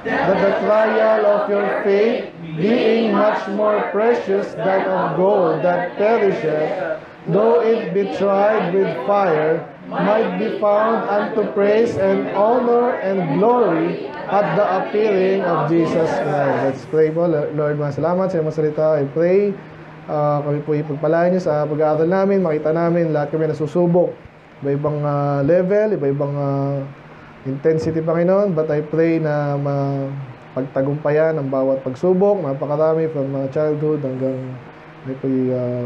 that the trial of your faith, being much more precious than of gold that perisheth, though it be tried with fire, might be found unto praise and honor and glory at the appearing of Jesus Christ. Let's pray po. Lord, salamat sa iyong salita. I pray kami po ipagpalain niyo sa pag-aaral namin, makita namin lahat kami nasusubok, iba-ibang level, iba-ibang intensity, Panginoon. But I pray na pagtagumpayan ang bawat pagsubok, napakarami from childhood hanggang ay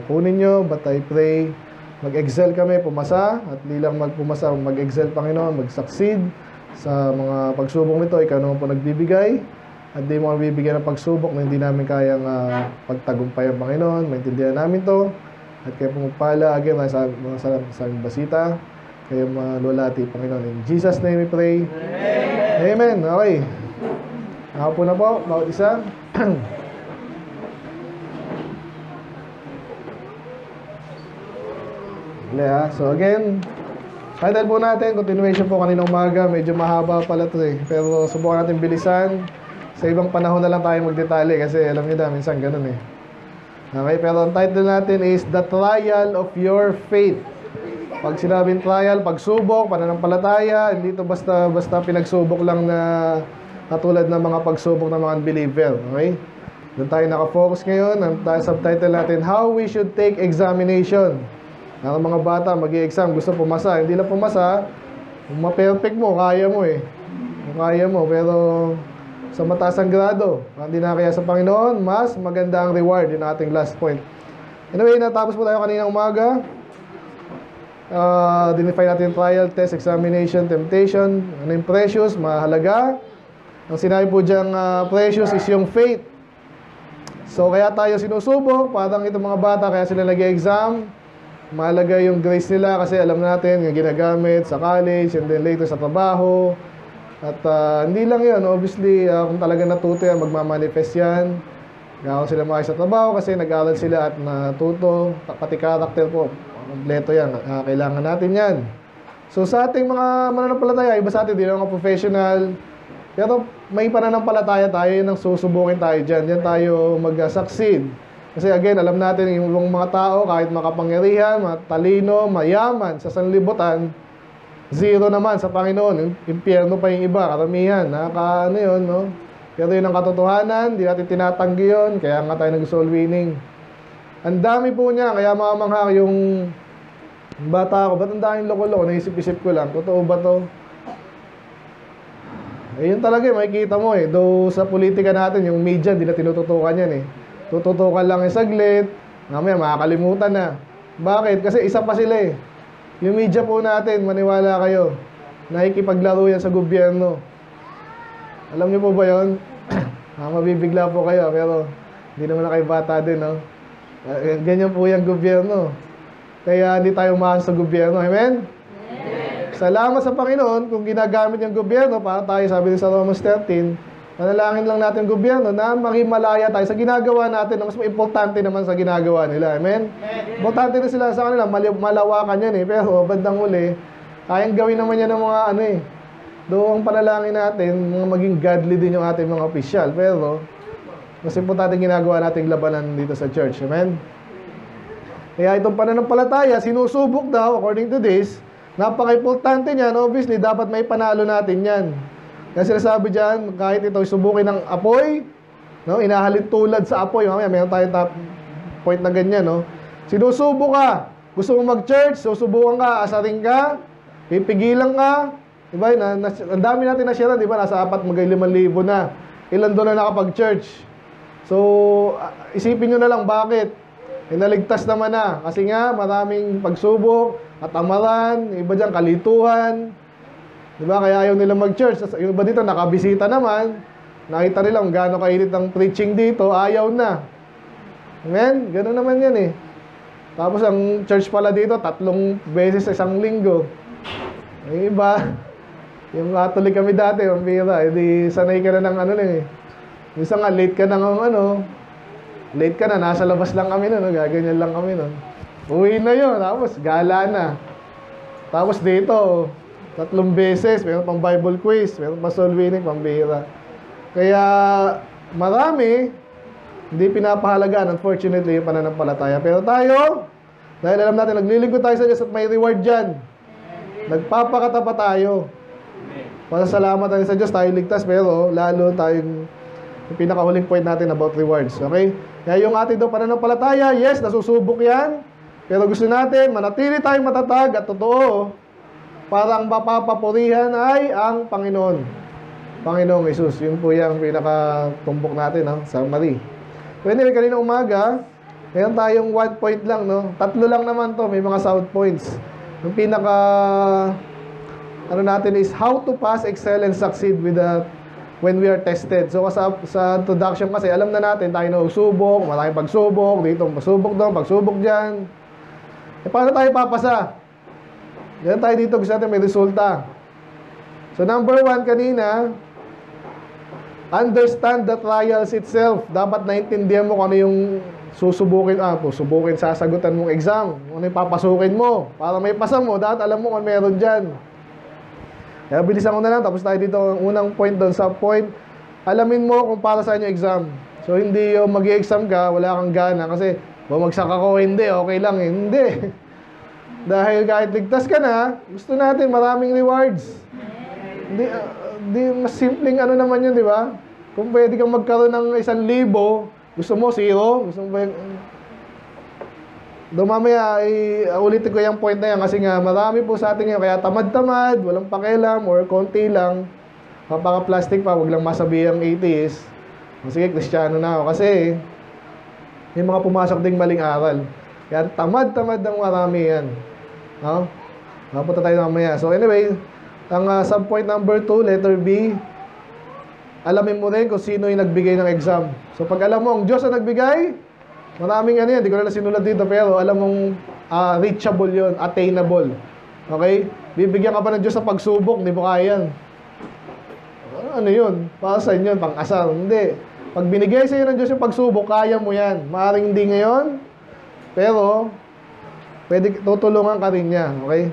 kunin nyo. But I pray mag-excel kami, pumasa, at di lang magpumasa, mag-excel, Panginoon, mag-succeed sa mga pagsubok nito. Ikaw naman po nagbibigay, at di mo bibigyan ng pagsubok na hindi namin kayang pagtagumpayan, Panginoon. Maintindihan namin to, at kayo po magpala. Again, sa aming basita, kayo malulati, Panginoon. In Jesus' name we pray. Amen. Okay. Ako po na po, bawat isa. So again, title po natin, continuation po kanina umaga. Medyo mahaba pala ito eh, pero subukan natin bilisan. Sa ibang panahon na lang tayo magdetalye, kasi alam niyo na, minsan ganun eh. Okay, pero ang title natin is The Trial of Your Faith. Pag sinabing trial, pagsubok, pananampalataya, hindi ito basta pinagsubok lang na katulad ng mga pagsubok ng mga unbeliever. Okay? Doon tayo nakafocus ngayon. Ang subtitle natin, How We Should Take Examination. Ang mga bata, mag-i-exam, gusto pumasa. Hindi lang pumasa, kung ma-perfect mo, kaya mo eh. Kaya mo, pero sa mataas ang grado, hindi na kaya sa Panginoon, mas maganda ang reward. Yun ang ating last point. Anyway, natapos po tayo kaninang umaga. Dinefine natin trial, test, examination, temptation. Ano yung precious, mahalaga. Ang sinabi po diyang precious is yung faith. So, kaya tayo sinusubok, parang itong mga bata, kaya sila nag-exam. Mahalaga yung grace nila kasi alam natin yung ginagamit sa college and then later sa trabaho. At hindi lang yun, obviously, kung talaga natuto yan, magmamanifest yan. Kaya sila makaya sa trabaho kasi nag-aaral sila at natuto. Pati karakter po, kompleto yan. Kailangan natin yan. So sa ating mga mananampalataya, iba sa atin, di lang mga professional. Pero may pananampalataya tayo, yun ang susubukin tayo dyan. Yan tayo mag-succeed. Kasi again, alam natin yung mga tao, kahit makapangyarihan, matalino, mayaman, sa sanlibutan, zero naman sa Panginoon. Yung impyerno pa yung iba, karamihan. Ano yun, no? Pero yun ang katotohanan, di natin tinatanggi yun, kaya nga tayo nag-soul winning. Ang dami po niya, kaya mamangha yung bata ko, ba't ang daming loko-loko? Naisip-isip ko lang, totoo ba to? Eh, yun talaga, makikita mo eh. Though sa politika natin, yung media, hindi na tinututukan yan eh. Tututukan lang yung saglit, mamaya makakalimutan na. Bakit? Kasi isa pa sila eh. Yung media po natin, maniwala kayo, nakikipaglaro yan sa gobyerno. Alam niyo po ba yun? Mabibigla po kayo, pero hindi naman na kayo bata din, no? Ganyan po yung gobyerno. Kaya hindi tayo umahas sa gobyerno. Amen? Salamat sa Panginoon kung ginagamit yung gobyerno para tayo, sabi din sa Romans 13, manalangin lang natin yung gobyerno na makimalaya tayo sa ginagawa natin na mas importante naman sa ginagawa nila. Amen? Importante na sila sa kanila, malawakan yan eh. Pero bandang huli, kayang gawin naman yan ng mga ano eh. Doon ang panalangin natin, maging godly din yung ating mga opisyal. Pero, mas importante ginagawa nating labanan dito sa church. Amen? Kaya itong pananampalataya, sinusubok daw, according to this, napaka-importante niyan. Obviously, dapat may panalo natin yan. Kaya sinasabi dyan, kahit ito subukin ng apoy, no, inahalin tulad sa apoy. Mamaya, mayroon tayong top point na ganyan, no? Sinusubok ka. Gusto mo mag-church, susubukan ka, asarin ka, pipigilan ka. Diba? Ang dami natin na-share, diba? Nasa 4,500 na. Ilan doon na nakapag-church. So, isipin nyo na lang bakit. Naligtas naman na. Kasi nga, maraming pagsubok, katamaran, iba dyan, kalituhan. Diba? Kaya ayaw nila mag-church. Yung iba dito, nakabisita naman. Nakita nila kung gaano kainit ang preaching dito, ayaw na. Amen? Ganun naman yan eh. Tapos ang church pala dito, 3 beses sa isang linggo. Yung iba, yung Catholic kami dati, pambira, edi sanay ka na ng ano lang eh. Minsan nga, late ka na ng ano, late ka na, nasa labas lang kami nun, gaganyan lang kami nun. Uwi na yun, tapos gala na. Tapos dito, 3 beses, meron pang Bible quiz, meron pang soul winning, pambira. Kaya marami hindi pinapahalagaan, unfortunately, yung pananampalataya. Pero tayo, dahil alam natin, naglilingkod tayo sa Diyos at may reward dyan. Nagpapakatapa tayo. Pasasalamat tayo sa Diyos, tayo ligtas, pero lalo tayong yung pinakahuling point natin about rewards. Okay? Kaya yung ating daw pananampalataya, yes, nasusubok yan. Pero gusto natin, manatili tayong matatag at totoo. Parang mapapapurihan ay ang Panginoon. Panginoong Jesus. Yun po yung pinakatumbok natin, no? Summary. So anyway, kanina umaga, meron tayong 1 point lang, no? 3 lang naman to, may mga sound points. Yung pinaka, ano natin is, how to pass, excel, and succeed with when we are tested. So sa introduction kasi, alam na natin, tayo na usubok, maraming pagsubok, dito pagsubok doon, pagsubok dyan. E paano tayo papasa? Ganyan tayo dito, gusto natin may resulta. So number 1 kanina, understand the trials itself. Dapat naintindihan mo kung ano yung susubukin, sasagutan mong exam. Ano yung papasukin mo. Para may pasa mo, dapat alam mo kung meron dyan. Kaya bilisan ko na lang, tapos tayo dito ang unang point doon sa point. Alamin mo kung para saan yung exam. So hindi yung mag-i-exam ka, wala kang gana. Kasi bumagsak ako, hindi, okay lang eh. Hindi. Dahil kahit ligtas ka na, gusto natin maraming rewards. Di mas simpleng ano naman yun, di ba? Kung pwede kang magkaroon ng 1,000, gusto mo 0, gusto mo ba doon mamaya, ulitin ko yung point na yan kasi nga marami po sa atin ngayon, kaya tamad-tamad, walang pakialam, or konti lang, kapaka-plastic pa, wag lang masabi ang atheist. Sige, Kristiyano na ako. Kasi, may mga pumasok ding maling aral. Kaya tamad-tamad ng marami yan. No? Mapunta tayo mamaya. So anyway, ang subpoint number 2, letter B, alamin mo rin kung sino yung nagbigay ng exam. So pag alam mo, ang Diyos ang nagbigay, maraming ano yan, hindi ko na sinulat dito, pero alam mong reachable yon, attainable. Okay? Bibigyan ka pa ng Diyos sa pagsubok, hindi mo kaya yan. Ano yun? Para sa inyo, pang-asar. Hindi. Pag binigay sa iyo ng Diyos yung pagsubok, kaya mo yan. Maaaring hindi ngayon, pero pwede tutulungan ka rin niya. Okay?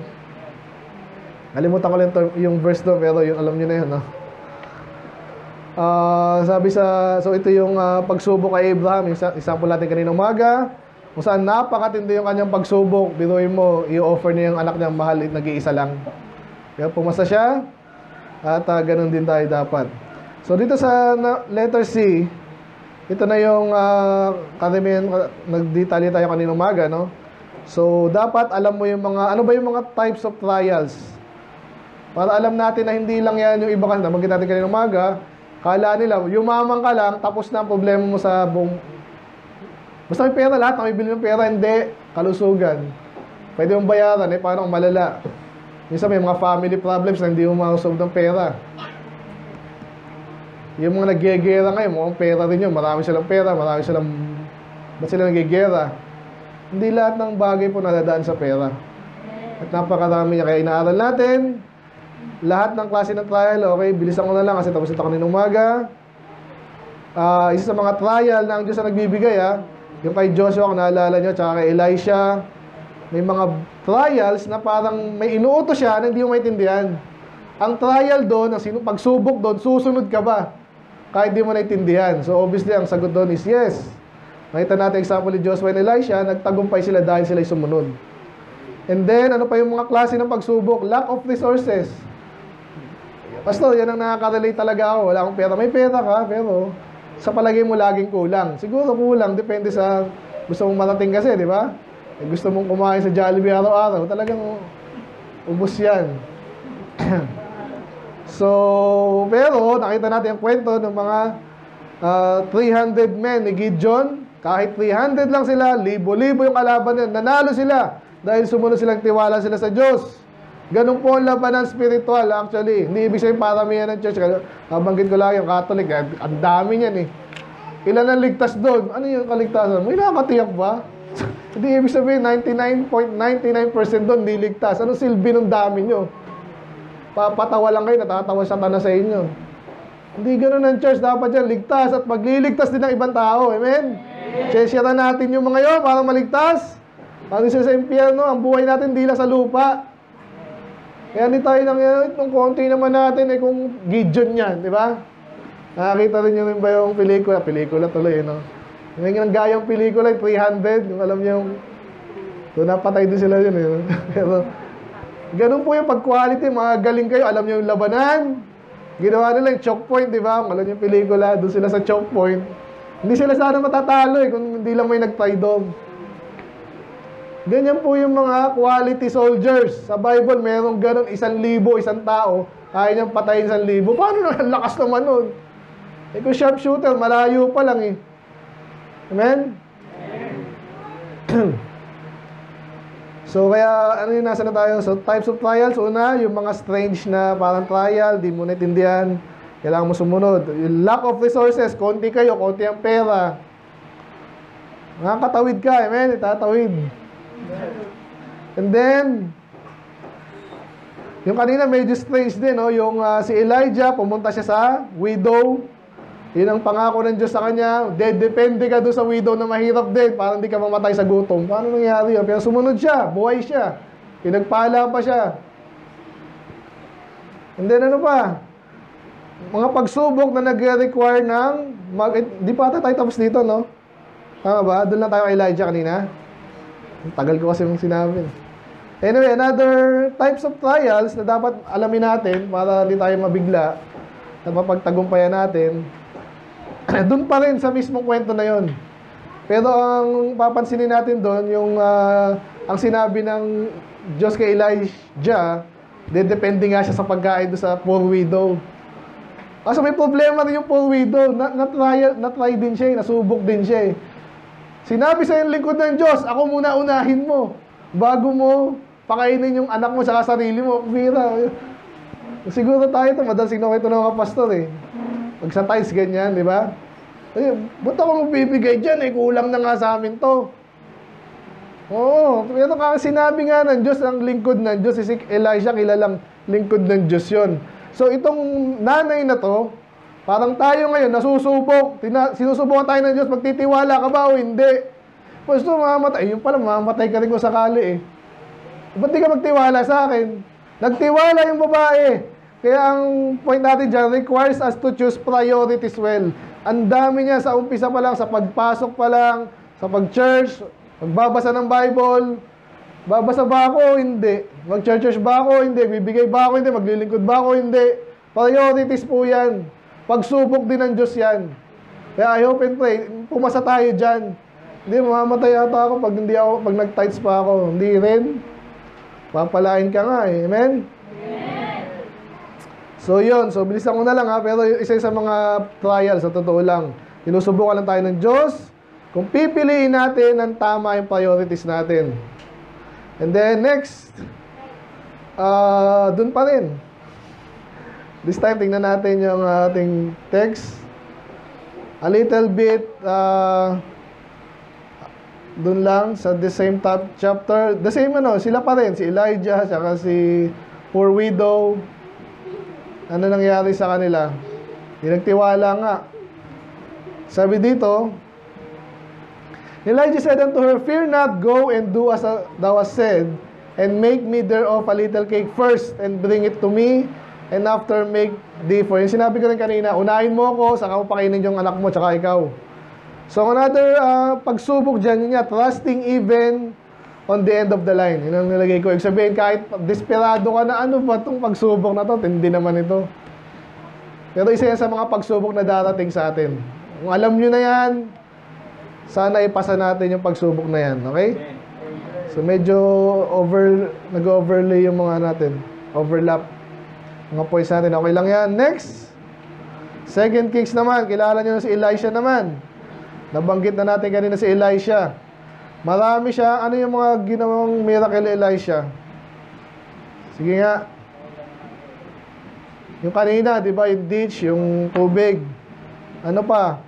Nalimutan ko lang yung verse doon, pero yung alam niyo na yun, no? So ito yung pagsubok kay Abraham, yung example natin kanina umaga, kung saan napakatindi yung kanyang pagsubok. Biruin mo, i-offer niya yung anak niyang mahal, nag-iisa lang. Kaya pumasa siya, at ganun din tayo dapat. So dito sa letter C, ito na yung karamihan, nagdetalye tayo kanina umaga, no? So dapat alam mo yung mga, ano ba yung mga types of trials? Para alam natin na hindi lang yan yung iba kasi, nabanggit natin kanina umaga, kala nila, yumaman ka lang, tapos na ang problema mo sa buong... Basta may pera lahat, may bili ng pera, hindi, kalusugan. Pwede mong bayaran, paano kung malala? Minsan may mga family problems na hindi mo makasolve ng pera. Yung mga naggegera ngayon, mukhang pera rin yun, marami silang pera, marami silang... Ba't sila naggegera? Hindi lahat ng bagay po nadadaan sa pera. At napakarami niya, kaya inaaral natin, lahat ng klase ng trial, okay, bilisan ko na lang kasi tapos ito kanina umaga. Isa sa mga trial na ang Diyos na nagbibigay, yung kay Joshua, kung naalala nyo, tsaka kay Elisha, may mga trials na parang may inuutos siya na hindi mo maintindihan. Ang trial doon, ang pagsubok doon, susunod ka ba? Kahit di mo naintindihan. So obviously, ang sagot doon is yes. Nakita natin example ni Joshua and Elisha, nagtagumpay sila dahil sila sumunod. And then, ano pa yung mga klase ng pagsubok? Lack of resources. Pastor, yan ang nakaka-relate talaga ako. Wala akong pera. May pera ka, pero sa palagay mo laging kulang. Siguro kulang, depende sa gusto mong marating kasi, di ba? Gusto mong kumain sa Jollibee araw-araw, talagang ubos yan. So, pero nakita natin ang kwento ng mga 300 men ni Gideon. Kahit 300 lang sila, libo-libo yung kalaban nila. Nanalo sila dahil sumunod silang tiwala sila sa Diyos. Ganun po ang labanan spiritual, actually. Hindi ibig sabihin paramihan ng church. Nabanggit ko lang yung Catholic. Ang dami niyan eh. Ilan ang ligtas doon? Ano yung kaligtasan? May nakakatiyak ba? Hindi ibig sabihin 99.99% doon hindi ligtas. Ano silbi ng dami nyo? Papatawa lang kayo, natatawa Satanas sa inyo. Hindi ganun ang church. Dapat yan ligtas at magliligtas din ng ibang tao. Amen? Share natin yung mga yun para maligtas. Para sa impyerno, ang buhay natin di lang sa lupa. Kaya hindi tayo nang itong konti naman natin kung Gideon yan, di ba? Nakakita rin nyo rin ba yung pelikula? Pelikula tuloy, no? May gayang pelikula, 300. Yung alam nyo yung... So, napatay din sila yun, eh. Pero, ganun po yung pag-quality. Mga galing kayo. Alam nyo yung labanan. Ginawa nila yung choke point, di ba? Alam nyo yung pelikula. Doon sila sa choke point. Hindi sila sana matatalo, eh. Kung hindi lang may nag-try doon. Ganyan po yung mga quality soldiers. Sa Bible, merong ganun 1,000, isang tao. Kaya niyang patayin 1,000. Paano na? Ang lakas naman nun. Eh kung sharpshooter, malayo pa lang eh. Amen? So kaya, ano yung nasa na tayo? So types of trials, una, yung mga strange na parang trial, di mo naintindihan, kailangan mo sumunod. Yung lack of resources, konti kayo, konti ang pera. Nakakatawid ka, amen? Itatawid. And then, yung kanina medyo strange din, no? Yung si Elijah, pumunta siya sa widow. Yun ang pangako ng Diyos sa kanya. Depende ka doon sa widow na mahirap din para hindi ka mamatay sa gutom. Paano nangyari yun? Pero sumunod siya, buhay siya. Pinagpala pa siya. And then ano pa? Mga pagsubok na nag-require ng... Di pa tayo tapos dito, no? Tama ba? Doon lang tayo kay Elijah kanina. Tagal ko kasi yung sinabi. Anyway, another types of trials na dapat alamin natin para hindi tayo mabigla na mapagtagumpayan natin. Doon pa rin sa mismong kwento na yon. Pero ang papansinin natin doon, yung ang sinabi ng Diyos kay Elijah, depende nga siya sa pagkain doon sa poor widow. Kasi may problema rin yung poor widow. Na-try din siya, nasubok din siya. Sinabi sa yung lingkod ng Diyos, ako muna unahin mo. Bago mo pakainin yung anak mo sa sarili mo. Bira. Siguro tayo ito, madalas na ito ng mga pastor eh. Pag sa tithes, ganyan, di ba? Eh, ba't ako magbibigay dyan eh? Kulang na nga sa amin to. Oo, pero kasi sinabi nga ng Diyos, ang lingkod ng Diyos, si Elijah, kilalang lingkod ng Diyos yun. So, itong nanay na to, parang tayo ngayon, nasusubok. Sinusubukan tayo ng Diyos, magtitiwala ka ba o hindi? Gusto mamamatay. Yung pala, mamamatay ka rin kung sakali eh. Ba't di ka magtiwala sa akin? Nagtiwala yung babae. Kaya ang point natin dyan, requires us to choose priorities well. Ang dami niya sa umpisa pa lang, sa pagpasok pa lang, sa pag-church, magbabasa ng Bible. Babasa ba ako? Hindi. Mag-church ba ako? Hindi. Bibigay ba ako? Hindi. Maglilingkod ba ako? Hindi. Priorities po yan. Pagsubok din ng Diyos yan. Kaya I hope and pray, pumasa tayo dyan. Hindi, mamamatay yata ako pag nag-tithes pa ako. Hindi rin. Papalain ka nga eh. Amen? So yun, so bilisan ko na lang ha, pero isa sa mga trials, sa totoo lang, sinusubukan lang tayo ng Diyos kung pipiliin natin ang tama yung priorities natin. And then next, dun pa rin. This time, tingnan natin yung ating text. A little bit, dun lang, sa the same chapter, the same sila pa rin, si Elijah, saka si poor widow. Ano nangyari sa kanila? Hindi nagtiwala nga. Sabi dito, Elijah said unto her, fear not, go and do as thou hast said, and make me thereof a little cake first, and bring it to me, and after make thee for. Yung sinabi ko rin kanina, unahin mo ako, saka mo pakainin yung anak mo, tsaka ikaw. So another pagsubok dyan, yun nga, trusting even on the end of the line. Yun ang nilagay ko. Ibig sabihin, kahit desperado ka na, ano ba itong pagsubok na to? Hindi naman ito. Pero isa yan sa mga pagsubok na darating sa atin. Kung alam nyo na yan, sana ipasa natin yung pagsubok na yan. Okay? So medyo nag-overlay yung mga natin. Overlap. Mga points natin. Okay lang yan. Next. 2 Kings naman. Kilala nyo na si Elisha naman. Nabanggit na natin kanina si Elisha. Marami siya. Ano yung mga ginawang miracle ni Elisha? Sige nga. Yung kanina, di ba? Yung ditch, yung tubig. Ano pa?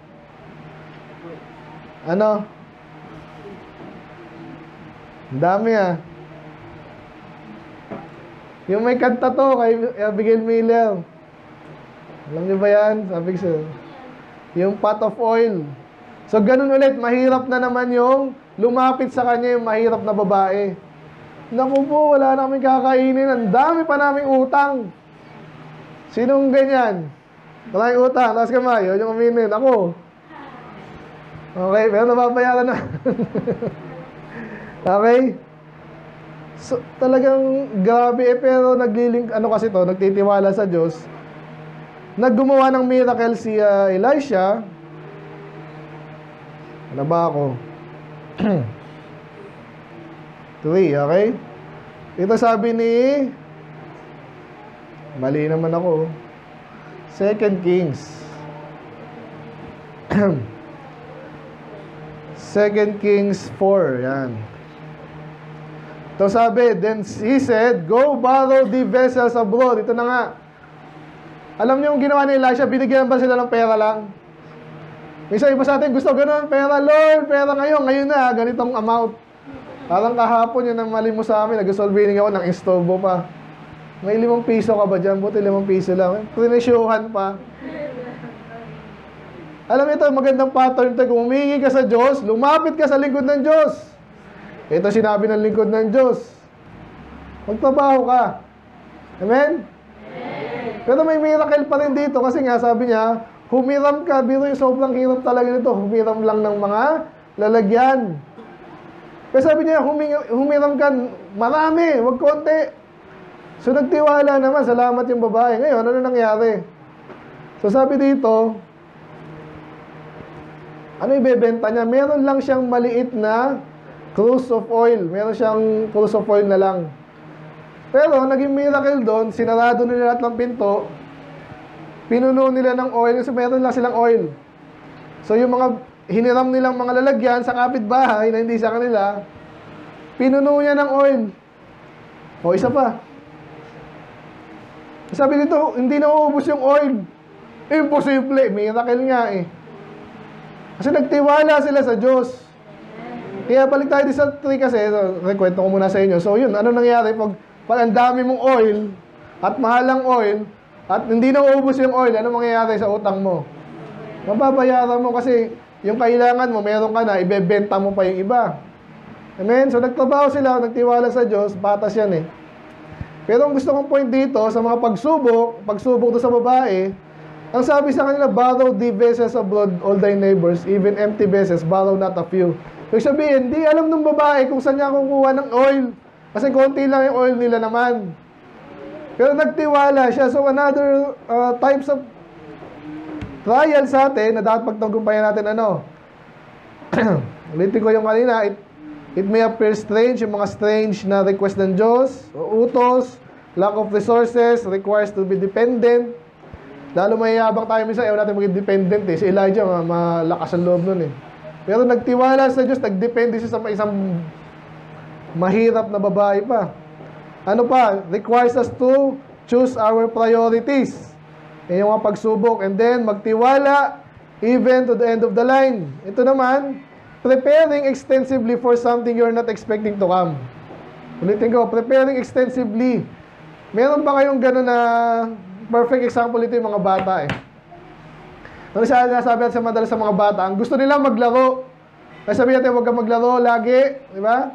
Ano? Ang dami Yung may kanta to kay Abigail Miller. Alam niyo ba yan? Sabi ko yung pot of oil. So, ganun ulit. Mahirap na naman yung lumapit sa kanya yung mahirap na babae. Naku po, wala na kaming kakainin. Ang dami pa naming utang. Sinong ganyan? Maraming utang, taas kamay, yun yung uminin. Ako. Okay, pero nababayaran na. Okay? So, talagang grabe pero kasi to, nagtitiwala sa Diyos. Naggumawa ng miracle si Elisha. Ano ba ako? 3, okay? Ito sabi ni mali naman ako. 2 Kings 2 Kings 4. Yan. Ito sabi, then he said, go borrow the vessels abroad. Ito na nga. Alam niyo yung ginawa ni Elisha, binigyan ba sila ng pera lang? Minsan iba sa atin, gusto ganun, pera Lord, pera ngayon na, ganitong amount. Parang kahapon yun ang mali mo sa amin, nag-solving ako ng istobo pa. May 5 piso ka ba dyan? Buti 5 piso lang. Trinisyuhan pa. Alam mo ito, magandang pattern ito. Kung humingi ka sa Diyos, lumapit ka sa lingkod ng Diyos. Ito sinabi ng lingkod ng Diyos. Magtrabaho ka. Amen? Pero may miracle pa rin dito kasi nga sabi niya, humiram ka. Biro yung sobrang hirap talaga nito. Humiram lang ng mga lalagyan. Pero sabi niya, humiram ka marami, wag konti. So nagtiwala naman, salamat yung babae. Ngayon, ano nangyari? So sabi dito, ano ibebenta niya? Meron lang siyang maliit na cruise of oil. Meron siyang cruise of oil na lang. Pero naging miracle doon, sinarado nila lahat ng pinto, pinuno nila ng oil, kasi meron lang silang oil. So yung mga hiniram nilang mga lalagyan sa kapitbahay na hindi sa kanila, pinuno niya ng oil. O isa pa. Sabi dito, hindi na uubos yung oil. Imposible. Miracle nga eh. Kasi nagtiwala sila sa Diyos. Kaya balik tayo sa 3 kasi, kwento ko muna sa inyo. So yun, ano nangyari pag ang dami mong oil at mahalang oil at hindi na uubos yung oil, ano mangyayari sa utang mo? Mababayaran mo kasi yung kailangan mo, meron ka na, ibebenta mo pa yung iba. Amen? So nagtrabaho sila, nagtiwala sa Diyos, patas yan eh. Pero ang gusto kong point dito, sa mga pagsubok doon sa babae, ang sabi sa kanila, borrow the vessels abroad, all thy neighbors, even empty vessels, borrow not a few. Ibig sabihin, di alam ng babae kung saan niya kukuha ng oil. Kasi konti lang yung oil nila naman. Pero nagtiwala siya. So another types of trial sa atin na dapat pagtagumpayan natin ano. Ulitin ko yung kanina, it may appear strange, yung mga strange na request ng Diyos, utos, lack of resources, requires to be dependent. Lalo mayayabang tayo minsan, ayaw natin maging dependent eh. Si Elijah, malakas ang loob nun eh. Pero nagtiwala sa Diyos, nagdepende siya sa isang mahirap na babae pa. Ano pa? Requires us to choose our priorities. Yan yung mga pagsubok. And then, magtiwala even to the end of the line. Ito naman, preparing extensively for something you're not expecting to come. Ulitin ko, preparing extensively. Meron ba kayong gano'n na perfect example ito yung mga bata eh. Ano siya nasabi natin sa madalas sa mga bata, ang gusto nila maglaro. Kaya sabi natin, huwag ka maglaro lagi, di ba?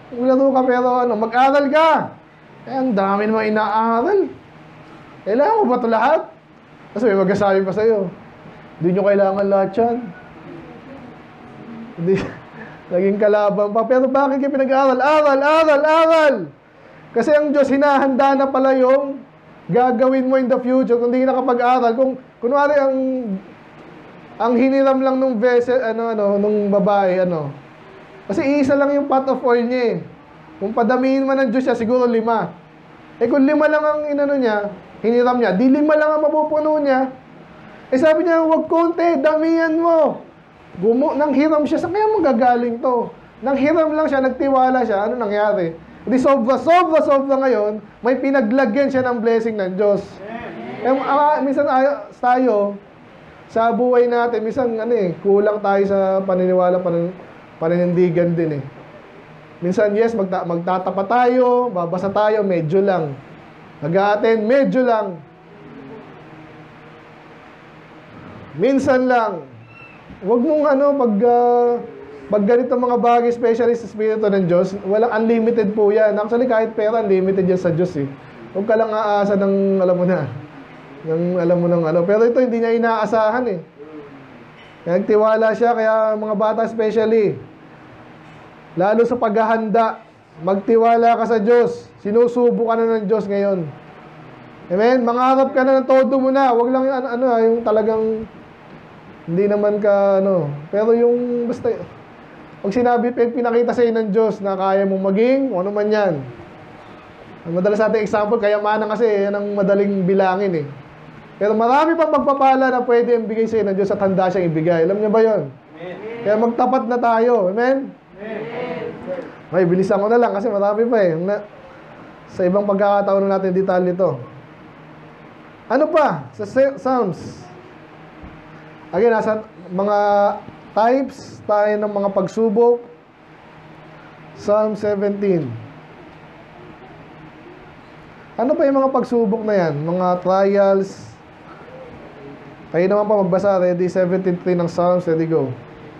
Maglaro ka pero mag-aral ka. Eh, ang dami naman inaaral. Kailangan mo ba ito lahat? Kasi may mag-asabi pa sa'yo, hindi nyo kailangan lahat yan. Hindi, naging kalaban pa. Pero bakit kayo pinag-aaral? Aral! Kasi ang Diyos hinahanda na pala yung gagawin mo in the future kung hindi nakapag-aral. Kung kunwari ang hiniram lang nung vessel, nung babae, kasi isa lang yung pot of oil niya eh. Kung padamihin man ng Diyos siya, siguro 5. Eh kung 5 lang ang hiniram niya, di 5 lang ang mapupuno niya. Eh sabi niya, huwag konti, damihan mo. Nang hiram siya, saan kaya magagaling to? Nang hiram lang siya, nagtiwala siya, ano nangyari? Hindi sobra ngayon, may pinaglagyan siya ng blessing ng Diyos. Minsan tayo, sa buhay natin, minsan kulang tayo sa paniniwala, paninindigan din eh. Minsan yes, magtatapa tayo, babasa tayo, medyo lang. Mag-a-attend, medyo lang. Minsan lang. Huwag mong pag ganito mga bagay, especially sa Espiritu ng Diyos, walang unlimited po yan. Actually, kahit pera, unlimited yan sa Diyos eh. Huwag ka lang aasa ng, alam mo na, Yung alam mo ng ano. Pero ito hindi niya inaasahan eh. Nagtiwala siya, kaya mga bata especially, lalo sa paghahanda, magtiwala ka sa Diyos. Sinusubo ka na ng Diyos ngayon. Amen? Mangarap ka na ng todo mo na. Huwag lang yung talagang hindi naman ka pero yung basta pag sinabi, pinakita sa ng Diyos na kaya mong maging ano man yan. Madalas natin example, kayamanan kasi yan ang madaling bilangin eh. Pero marami pang pagpapala na pwede ibigay sa ng Diyos at handa siyang ibigay. Alam niyo ba yon? Kaya magtapat na tayo. Amen? Ay, bilisan ko na lang kasi marami pa eh. Sa ibang pagkakataon na natin detalye ito. Ano pa? Sa Psalms. Again, nasa mga types tayo ng mga pagsubok. Psalm 17. Ano pa yung mga pagsubok na yan? Mga trials. Kayo naman pa magbasa. Ready? 17:3 ng Psalms. Ready, go.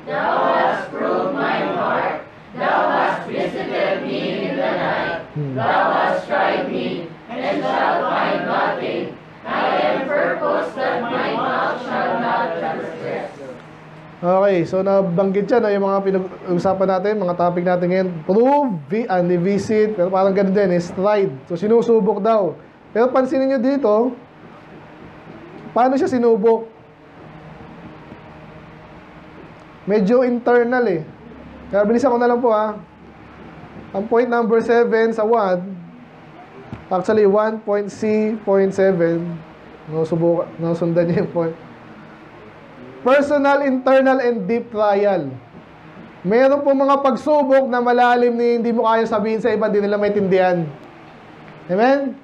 Thou hast proved my heart. Thou hast visited me in the night. Thou hast tried me, and shalt find nothing. I am purpose that my mouth shall not transgress. Okay, so nabanggit siya yung mga pinag-usapan natin, mga topic natin ngayon. Prove, and visit, pero parang ganun din, stride. So sinusubok daw. Pero pansinin nyo dito, paano siya sinubok? Medyo internal eh. Kaya bilisan ko na lang po ha. Ang point number 7 sa 1, actually 1.C.7, nasundan niya yung point. Personal, internal, and deep trial. Meron po mga pagsubok na malalim ni hindi mo kaya sabihin sa iba, hindi nila maintindihan. Amen?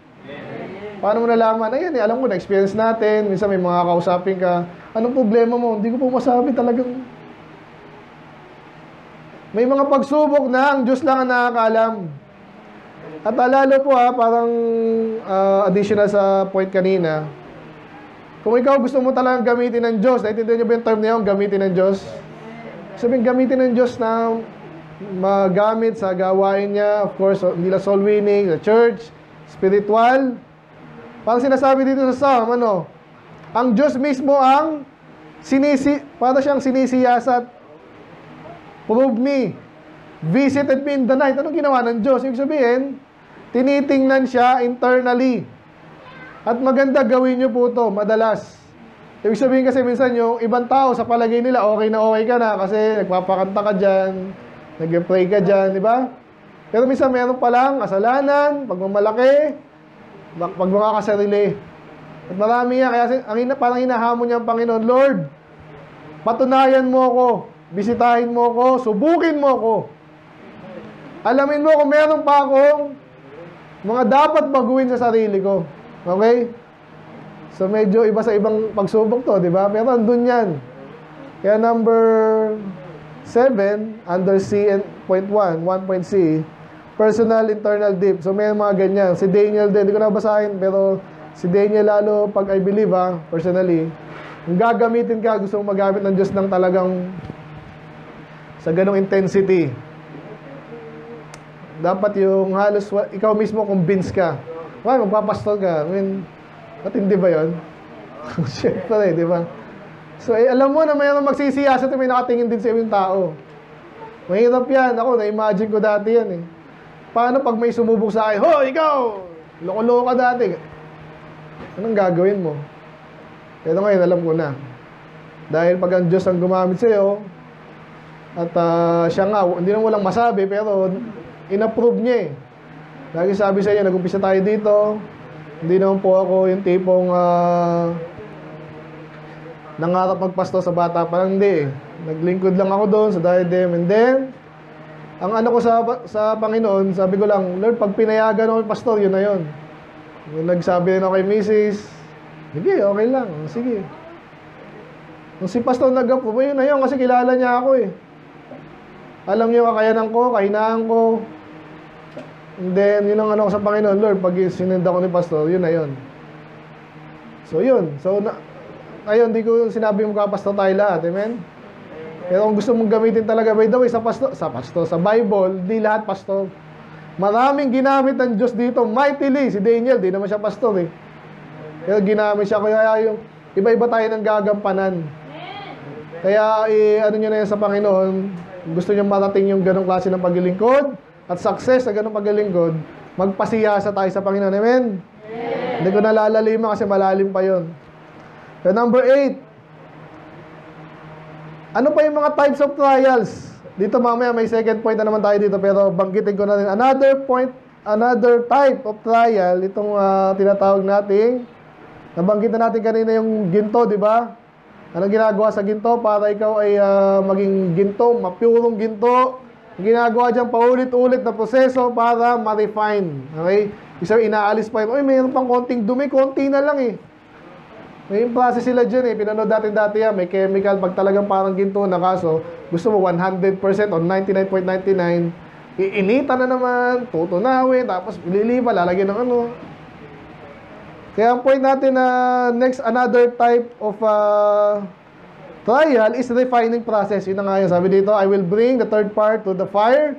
Paano mo nalaman? Ayan, alam ko, na-experience natin. Minsan may mga kausapin ka. Anong problema mo? Hindi ko po masabi talagang. May mga pagsubok na ang Diyos lang ang nakakaalam. At lalo po parang additional sa point kanina. Kung ikaw gusto mo talagang gamitin ng Diyos, naintindihan niyo ba yung term na yun, gamitin ng Diyos? Sabihin, gamitin ng Diyos na magamit sa gawain niya, of course, hindi lang soul winning, sa church, spiritual. Parang sinasabi dito sa Psalm, ang Diyos mismo ang para siyang sinisiyasat. Prove me, visited me in the night. Anong ginawa ng Diyos? Ibig sabihin, tinitingnan siya internally. At maganda gawin nyo po ito, madalas. Ibig sabihin kasi minsan yung ibang tao sa palagay nila, okay ka na kasi nagpapakanta ka dyan, nag-pray ka dyan, di ba? Pero minsan meron palang kasalanan, pagmamalaki, pagmakakasarili. At marami yan, kaya parang hinahamon niya ang Panginoon, Lord, patunayan mo ako, bisitahin mo ako, subukin mo ako. Alamin mo kung meron pa akong mga dapat baguhin sa sarili ko. Okay? So medyo iba sa ibang pagsubok to, di ba? Pero andun yan. Kaya number 7, under C and point 1, 1.C, personal, internal, deep. So may mga ganyan. Si Daniel din, hindi ko nabasahin, pero si Daniel lalo, pag I believe personally, kung gagamitin ka, gusto mong magamit ng Diyos ng talagang sa ganong intensity. Dapat yung halos, ikaw mismo convince ka. Why, magpapastol ka. I mean, matindi ba yun? Siyempre, di ba? So, alam mo na mayroong magsisiyasat at may nakatingin din sa yung tao. Mahirap yan. Ako, na-imagine ko dati yan eh. Paano pag may sumubok sa akin, ho, ikaw! Loko-loko ka dati. Anong gagawin mo? Pero ngayon, alam ko na. Dahil pag ang Diyos ang gumamit sa'yo, at siya nga, hindi naman walang masabi, pero in-approve niya eh. Lagi sabi sa inyo, nag-umpisa tayo dito. Hindi naman po ako yung tipong nangarap magpasto sa bata. Parang hindi eh. Naglingkod lang ako doon sa diadem. And then, ang ano ko sa Panginoon, sabi ko lang, Lord, pag pinayagan ako pastor, yun na yun. Nagsabi rin ako kay Mrs. Sige, okay lang. Sige. Kung si pastor nag-approve, yun na yun kasi kilala niya ako eh. Alam niyo kakayanan ko, kahinaan ko. And then, yun ang ano ko sa Panginoon, Lord, pag sinenda ko ni pastor, yun na yun. So, yun. So, ayun, di ko sinabi mo pastor tayo lahat. Amen? Pero kung gusto mong gamitin talaga, by the way, sa Bible, di lahat pastor. Maraming ginamit ng Diyos dito, mightily. Si Daniel, di naman siya pastor eh. Pero ginamit siya. Kaya yung iba-iba tayo ng gagampanan. Kaya ano nyo na yan sa Panginoon, gusto nyo marating yung ganong klase ng paglilingkod at success sa ganong paglilingkod, magpasiyasa tayo sa Panginoon. Amen? Hindi ko nalalaliman kasi malalim pa yon. So, number 8. Ano pa yung mga types of trials? Dito mamaya may second point na naman tayo dito, pero banggitin ko na rin. Another type of trial, itong tinatawag nating, nabanggit na natin kanina yung ginto, di ba? Anong ginagawa sa ginto para ikaw ay maging ginto, mapurong ginto? Ginagawa dyan paulit-ulit na proseso para ma-refine. Okay? Isa inaalis pa yun. Uy, mayroon pang konting dumi, konti na lang eh. May process sila dyan eh. Pinanood dati yan. May chemical. Pag talagang parang ginto na kaso, gusto mo 100% o 99.99, iinitan na naman, tutunawin, tapos lilipa, lalagyan ng ano. Kaya ang point natin na another type of trial is refining process. Yun na nga yun. Sabi dito, I will bring the third part to the fire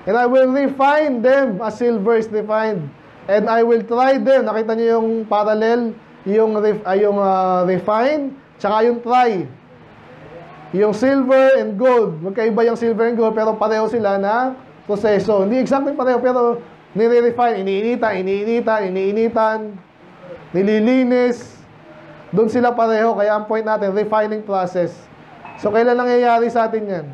and I will refine them as silver is refined. And I will try them. Nakita niyo yung parallel? Yung refine, tsaka yung try. Yung silver and gold. Magkaiba yung silver and gold, pero pareho sila na proseso. Hindi exactly pareho, pero nire-refine. Iniinitan. Nililinis. Doon sila pareho. Kaya ang point natin, refining process. So, kailan nangyayari sa atin yan?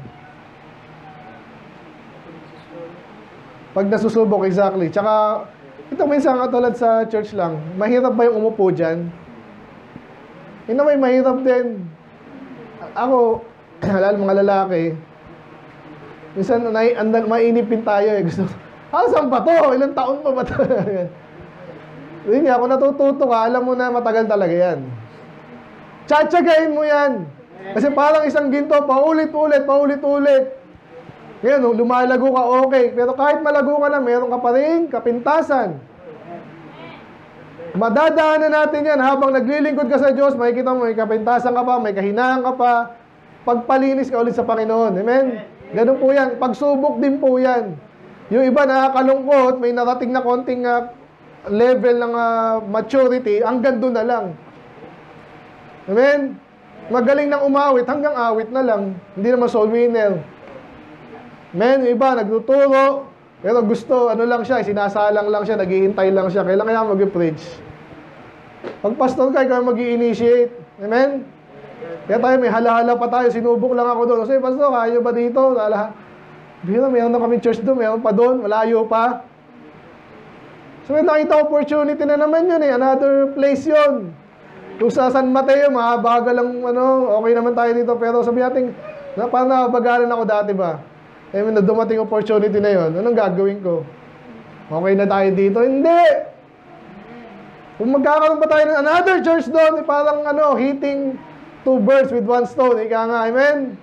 Pag nasusubok, exactly. Tsaka, ito minsan katulad sa church lang, mahirap ba yung umupo dyan? May mahirap din. Ako, lalo mga lalaki, minsan mainipin tayo eh. Gusto, saan pa to? Ilang taon pa ba to? Hindi nga, kung natututo ka, alam mo na matagal talaga yan. Tsatsagain mo yan. Kasi parang isang ginto, paulit-ulit. Ngayon, lumalago ka, okay. Pero kahit malago ka na, meron ka pa rin kapintasan. Madadaanan natin yan habang naglilingkod ka sa Diyos, makikita mo, may kapintasan ka pa, may kahinaan ka pa. Pagpalinis ka ulit sa Panginoon. Amen? Ganun po yan. Pagsubok din po yan. Yung iba nakakalungkot, may narating na konting level ng maturity, hanggang doon na lang. Amen? Magaling nang umawit, hanggang awit na lang. Hindi naman soul winner. Amen? Yung iba, nagtuturo, pero gusto, lang siya, sinasalang lang siya, naghihintay lang siya. Kailan kaya mag-preach? Pag pastor ka, ikaw mag-i-initiate. Amen? Kaya tayo, may hala-hala pa tayo, sinubok lang ako doon. Kasi, pastor, kaya ba dito? Meron na kami church doon, meron pa doon, malayo pa. So, may nakita opportunity na naman yun eh. Another place yun. Yung sa San Mateo, mahabaga lang, okay naman tayo dito. Pero sabi natin, parang nakabagalan ako dati ba? Na dumating opportunity na yun, anong gagawin ko? Okay na tayo dito? Hindi! Kung magkakaroon pa tayo ng another church doon, parang hitting two birds with one stone. Ika nga, amen?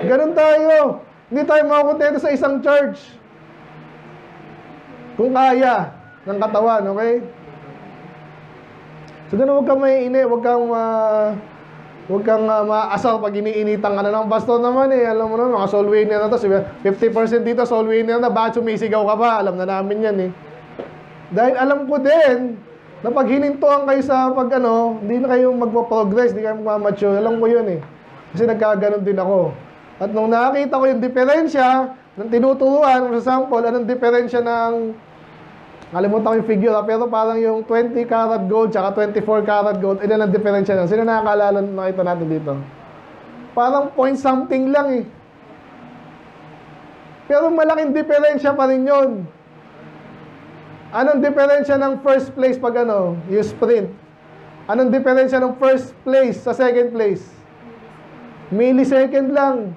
Ganun tayo. Hindi tayo makakontento sa isang church. Kung kaya ng katawan, okay? So, ganun, huwag kang maiinit, huwag kang maasal pag iniinitan ka na ng pastor naman eh. Alam mo naman, mga soul winner na to. 50% dito soul winner na, bakit sumisigaw ka pa? Alam na namin yan eh. Dahil alam ko din, na pag hinintuan kayo sa hindi na kayo magpa-progress, hindi kayo magmamature. Alam ko yun eh. Kasi nagkaganon din ako. At nung nakita ko yung diferensya ng tinuturuan, sa sample, anong diferensya ng nakalimutan ko yung figure, pero parang yung 20 karat gold tsaka 24 karat gold, ilan ang diferensya lang. Sino nakakaalala na nakita natin dito? Parang point something lang eh. Pero malaking diferensya pa rin yun. Anong diferensya ng first place pag yung sprint? Anong diferensya ng first place sa second place? Millisecond lang.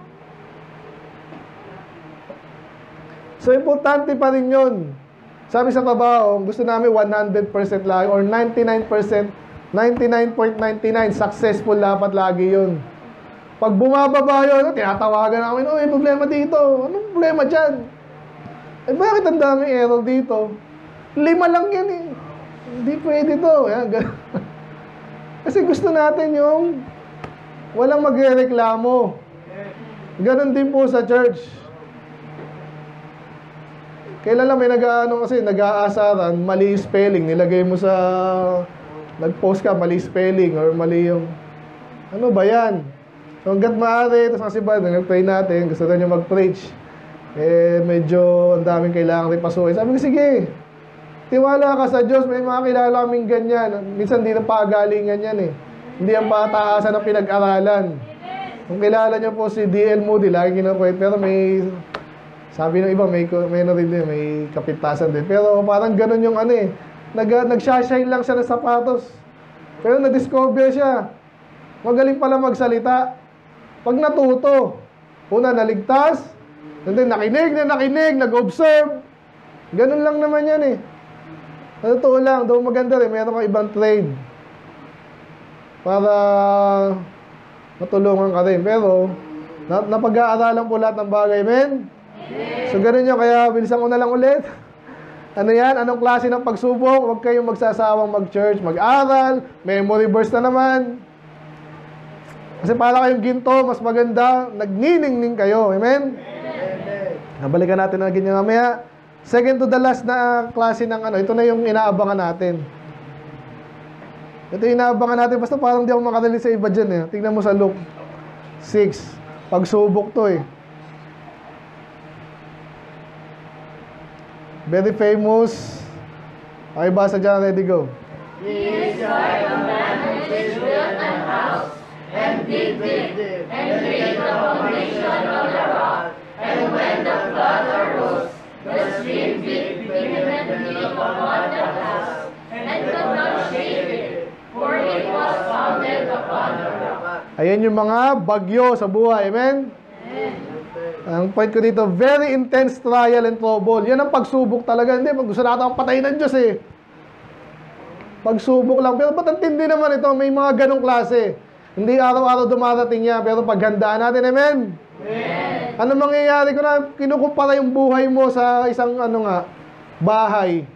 So, importante pa rin yun. Sabi sa trabaho, gusto namin 100% lagi or 99%, 99.99 successful dapat lagi yun. Pag bumababa yun, tinatawagan namin, may problema dito. Anong problema dyan? Bakit ang daming error dito? 5 lang yan eh. Hindi pwede to. Kasi gusto natin yung walang magrereklamo. Ganon din po sa church. Kailan lang may nag-aasaran, mali yung spelling, nilagay mo sa nag-post ka, mali spelling or mali yung, ano ba yan? So hanggat maaari, tapos kasi ba, nag-pray natin, gusto na niya mag-preach. Eh, medyo ang daming kailangan rin pasukin. Sabi ko, sige, tiwala ka sa Diyos, may mga kilala kaming ganyan. Minsan hindi na pagalingan yan eh. Hindi ang pataasan ng pinag-aralan. Kung kilala niyo po si D.L. Moody, lagi kinakwet, pero may, sabi ng iba, may ano rin din, may kapitasan din. Pero parang ganun yung ano eh, nag-shine lang siya ng sapatos. Pero na-discover siya. Magaling pala magsalita. Pag natuto, una naligtas, and then nakinig, nag-observe. Ganun lang naman yan eh. Totoo lang, daw maganda rin, meron kang ibang trade. Para matulungan ka rin. Pero, napag-aaralan po lahat ng bagay, men? So, ganun yun. Kaya, bilisan ko na lang ulit. Ano yan? Anong klase ng pagsubok? Huwag kayong magsasawang mag-church, mag-aral, memory verse na naman. Kasi para kayong ginto, mas maganda, nagniningning kayo. Amen? Nabalikan natin na ganyan mamaya. Second to the last na klase ng ano, ito na yung inaabangan natin. Ito yung inaabangan natin, basta parang di ako makadali sa iba dyan eh. Tingnan mo sa Luke 6. Pagsubok to eh. Very famous. Okay, basa dyan, ready, go. He is like a man which built an house, and digged it, and laid the foundation on the rock. And when the flood arose, the stream beat vehemently upon the house, and could not shake it, for it was founded upon the rock. Ayan yung mga bagyo sa buhay. Amen? Ang point ko dito, very intense trial and trouble. Yan ang pagsubok talaga. Hindi, gusto natin ang patayin ng Diyos eh. Pagsubok lang. Pero ba't ang tindi naman ito? May mga ganong klase. Hindi araw-araw dumarating niya, pero paghandaan natin. Amen? Amen. Ano mangyayari ko na kinukumpara yung buhay mo sa isang bahay.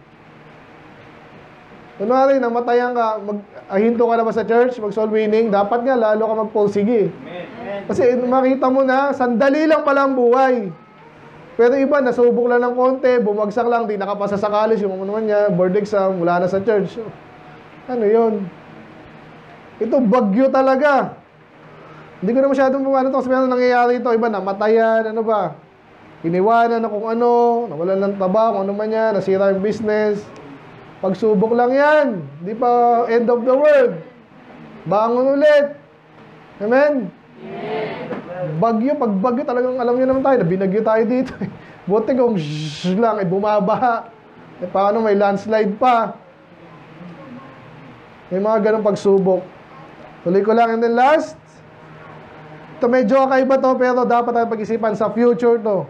Kunwari, namatayan ka, hinto ka na ba sa church, mag-soul winning, dapat nga lalo ka magpursige. Kasi makita mo na, sandali lang pala ang buhay. Pero iba, nasubok lang ng konti, bumagsak lang, di nakapasa sa college, yung naman niya, board exam, wala na sa church. Ano yun? Ito, bagyo talaga. Hindi ko na masyadong pumano ito kasi meron nangyayari ito. Iba, namatayan, ano ba? Iniwanan na kung ano, nawalan ng taba, kung ano man yan, nasira yung business. Pagsubok lang yan. Hindi pa end of the world. Bangon ulit. Amen? Bagyo, pag bagyo talagang alam niyo naman tayo, binagyo tayo dito. Buti kung lang, bumabaha. Paano may landslide pa. May mga ganong pagsubok. Tuloy ko lang, and then last. Ito medyo kakaiba to, pero dapat tayo pag-isipan sa future to.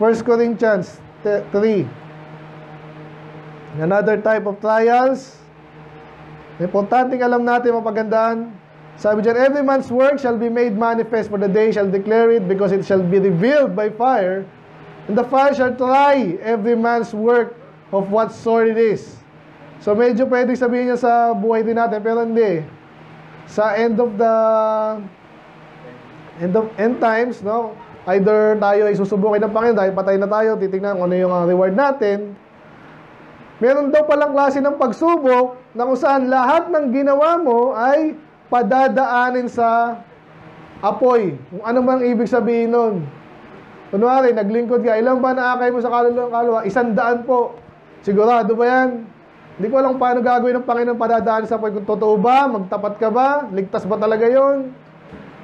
1 Corinthians 3. Another type of trials. Importanteng alam natin, mapagandaan. Sabi dyan, every man's work shall be made manifest, for the day shall declare it, because it shall be revealed by fire, and the fire shall try every man's work of what sort it is. So medyo pwedeng sabihin niya sa buhay din natin, pero hindi. Sa end times, no? Either tayo ay susubukin ng Panginoon, dahil patay na tayo, titignan kung ano yung reward natin. Meron daw palang klase ng pagsubok na kung saan lahat ng ginawa mo ay padadaanin sa apoy. Kung ano bang ibig sabihin nun. Kunwari, naglingkod ka, ilan ba naakay mo sa kaluluwa? 100 po. Sigurado ba yan? Hindi ko alam paano gagawin ng Panginoon padadaanin sa apoy. Kung totoo ba? Magtapat ka ba? Ligtas ba talaga yon?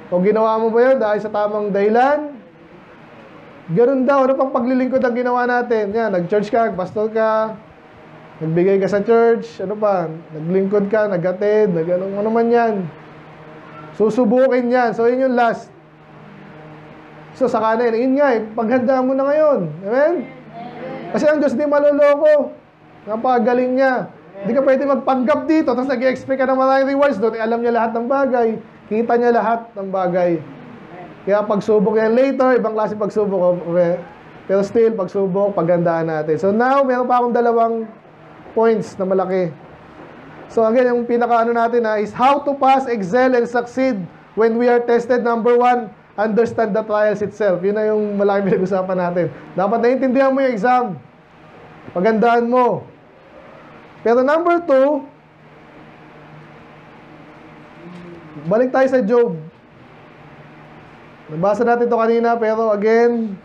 O ginawa mo ba yun dahil sa tamang dahilan? Ganun daw. Ano pang paglilingkod ang ginawa natin? Yan, nag-church ka, pastor ka, nagbigay ka sa church, ano pa, naglingkod ka, nag-attend, ano man yan. Susubukin yan. So, yun yung last. So, sa kanan, yun nga paghandaan mo na ngayon. Amen? Kasi ang Diyos di maloloko. Napagaling niya. Hindi ka pwede magpanggap dito, tapos nag-expect ka ng maraming rewards doon. Alam niya lahat ng bagay. Kita niya lahat ng bagay. Kaya pagsubok yan later, ibang klase pagsubok. Okay. Pero still, pagsubok, paghandaan natin. So, now, meron pa akong dalawang points na malaki. So again, yung pinaka-ano natin is how to pass, excel, and succeed when we are tested. Number 1, understand the trials itself. Yun na yung malaking pinag-usapan natin. Dapat naiintindihan mo yung exam. Pagandaan mo. Pero number 2, Balik tayo sa Job. Nabasa natin ito kanina, pero again,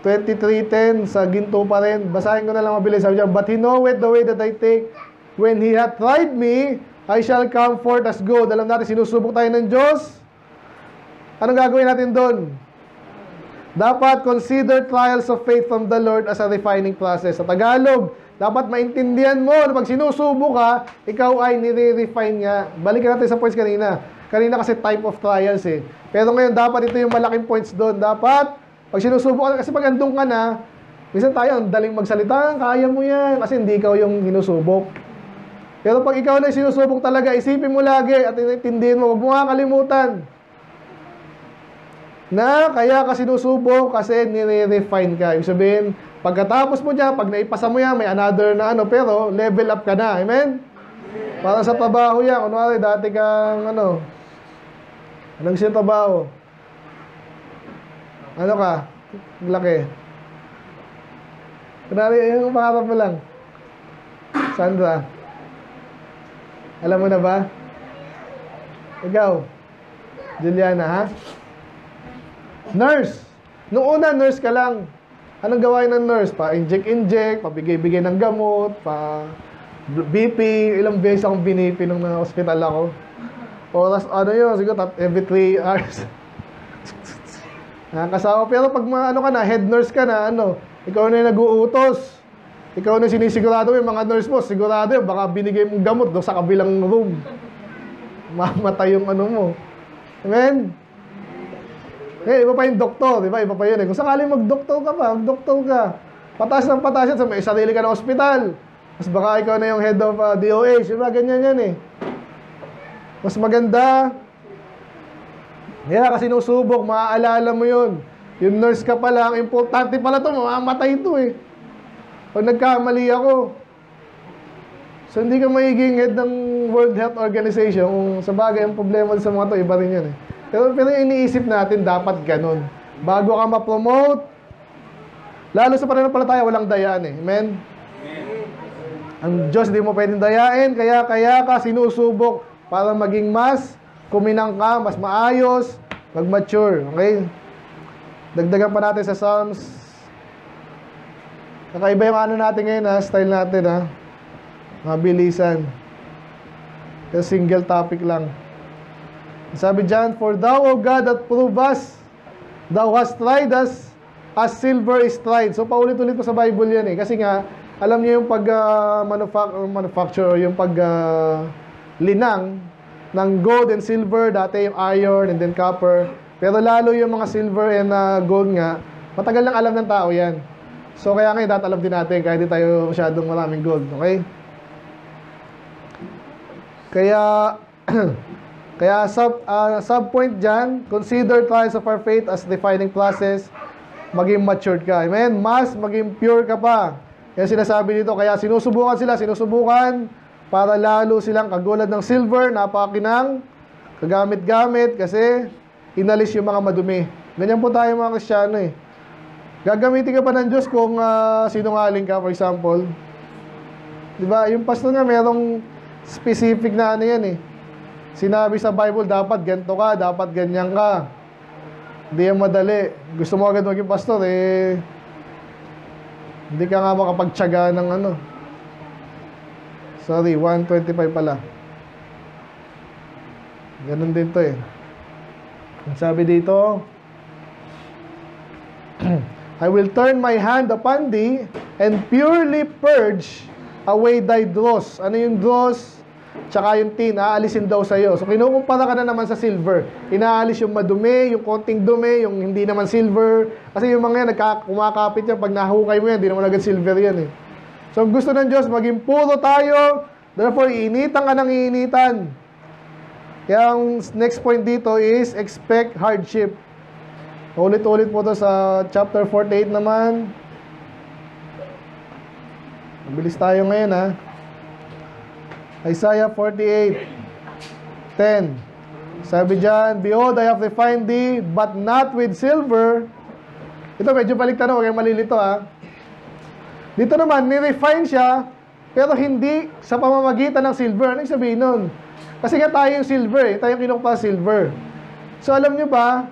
23:10, sa ginto pa rin. Basahin ko na lang mabilis. Sabi niya, but he knoweth the way that I take. When he hath tried me, I shall come forth as gold. Alam natin, sinusubok tayo ng Diyos. Anong gagawin natin doon? Dapat consider trials of faith from the Lord as a refining process. Sa Tagalog, dapat maintindihan mo na pag sinusubok ka, ikaw ay nire-refine nga. Balikan natin sa points kanina. Kanina kasi type of trials eh. Pero ngayon, dapat ito yung malaking points doon. Dapat, pag sinusubok ka, kasi pag andun ka na, minsan tayo, ang daling magsalita, kaya mo yan, kasi hindi ikaw yung sinusubok. Pero pag ikaw na yung sinusubok talaga, isipin mo lagi at intindihin mo, huwag mo kakalimutan na kaya ka sinusubok kasi nire-refine ka. Ibig sabihin, pagkatapos mo dyan, pag naipasa mo yan, may another na ano, pero level up ka na. Amen? Parang sa trabaho yan. Kunwari, dati kang ano, anong siya trabaho? Ano ka? Laki. Kunwari, yung pangarap mo lang. Sandra. Alam mo na ba? Ikaw. Juliana, ha? Nurse. Noong una, nurse ka lang. Anong gawain ng nurse? Pa-inject, pabigay-bigay ng gamot, BP. Ilang beses akong binipi nung na hospital ako. Oras, ano yun, siguro every 3 hours. Nakakasawa. Pero pag ano ka na, head nurse ka na, ano, ikaw na yung nag-uutos. Ikaw na sinisigurado mo, yung mga nurse mo, sigurado yun, baka binigay mong gamot doon sa kabilang room. Mamatay yung ano mo. Amen? Eh, iba pa yung doktor, di ba? Iba pa yun eh. Kung sakaling mag-doktor ka pa, mag-doktor ka. Patas ng patas yan, may sarili ka na ospital. Mas baka ikaw na yung head of DOH, di ba? Ganyan yan eh. Mas maganda. Kaya kasi sinusubok, maaalala mo yun. Yung nurse ka pala, ang importante pala to, mamamatay ito eh. Pag nagkamali ako. So, hindi ka magiging head ng World Health Organization. Kung sa bagay, ang problema sa mga to, iba rin yan eh. Pero iniisip natin, dapat ganun. Bago ka ma-promote, lalo sa pananampalataya, walang dayaan eh. Amen? Ang Diyos, di mo pwedeng dayain, kaya ka sinusubok para maging mas kuminang ka, mas maayos, mag-mature. Okay? Dagdagan pa natin sa Psalms. Kakaiba yung ano natin ngayon ha, style natin ha. Mabilisan. Kasi single topic lang. Sabi dyan, for thou, O God, that prove us, thou hast tried us as silver is tried. So, paulit-ulit po sa Bible yan eh. Kasi nga, alam niyo yung manufacture, yung linang ng gold and silver, dati yung iron and then copper. Pero lalo yung mga silver and gold nga, matagal lang alam ng tao yan. So, kaya ngayon, dapat alam din natin, kahit di tayo masyadong maraming gold. Okay? Kaya sub-point dyan, consider trials of our faith as defining process, maging matured ka. Amen? Mas maging pure ka pa. Kaya sinasabi dito, kaya sinusubukan para lalo silang kagulad ng silver, napakinang, kagamit-gamit, kasi inalis yung mga madumi. Ganyan po tayo mga Kristiyano eh. Gagamitin ka pa ng Diyos kung sinungaling ka, for example. Diba? Yung pastor nga, merong specific na ano yan eh. Sinabi sa Bible, dapat ganito ka, dapat ganyan ka. Hindi yan madali. Gusto mo agad maging pastor, eh, hindi ka nga makapagtyaga ng ano. Sorry, 125 pala. Ganun din to eh. Ang sabi dito, I will turn my hand upon thee and purely purge away thy dross. Ano yung dross? Tsaka yung tin, aalisin daw sa'yo. So, kinukumpara ka na naman sa silver. Inaalis yung madumi, yung konting dumi, yung hindi naman silver. Kasi yung mga yan, kumakapit yan. Pag nahukay mo yan, hindi naman agad silver yan eh. So, gusto ng Diyos, maging puro tayo. Therefore, iinitan ka ng iinitan. Kaya ang next point dito is expect hardship. Ulit-ulit po to sa chapter 48 naman. Mabilis tayo ngayon ha. Isaiah 48:10. Sabi dyan, behold, I have refined thee, but not with silver. Ito medyo balik tanong, huwag kayong malilito ha. Dito naman, ni-refine siya, Pero hindi sa pamamagitan ng silver. Ano yung sabihin nun? Kasi nga tayo yung silver eh. Tayo yung kinukuha silver. So alam nyo ba,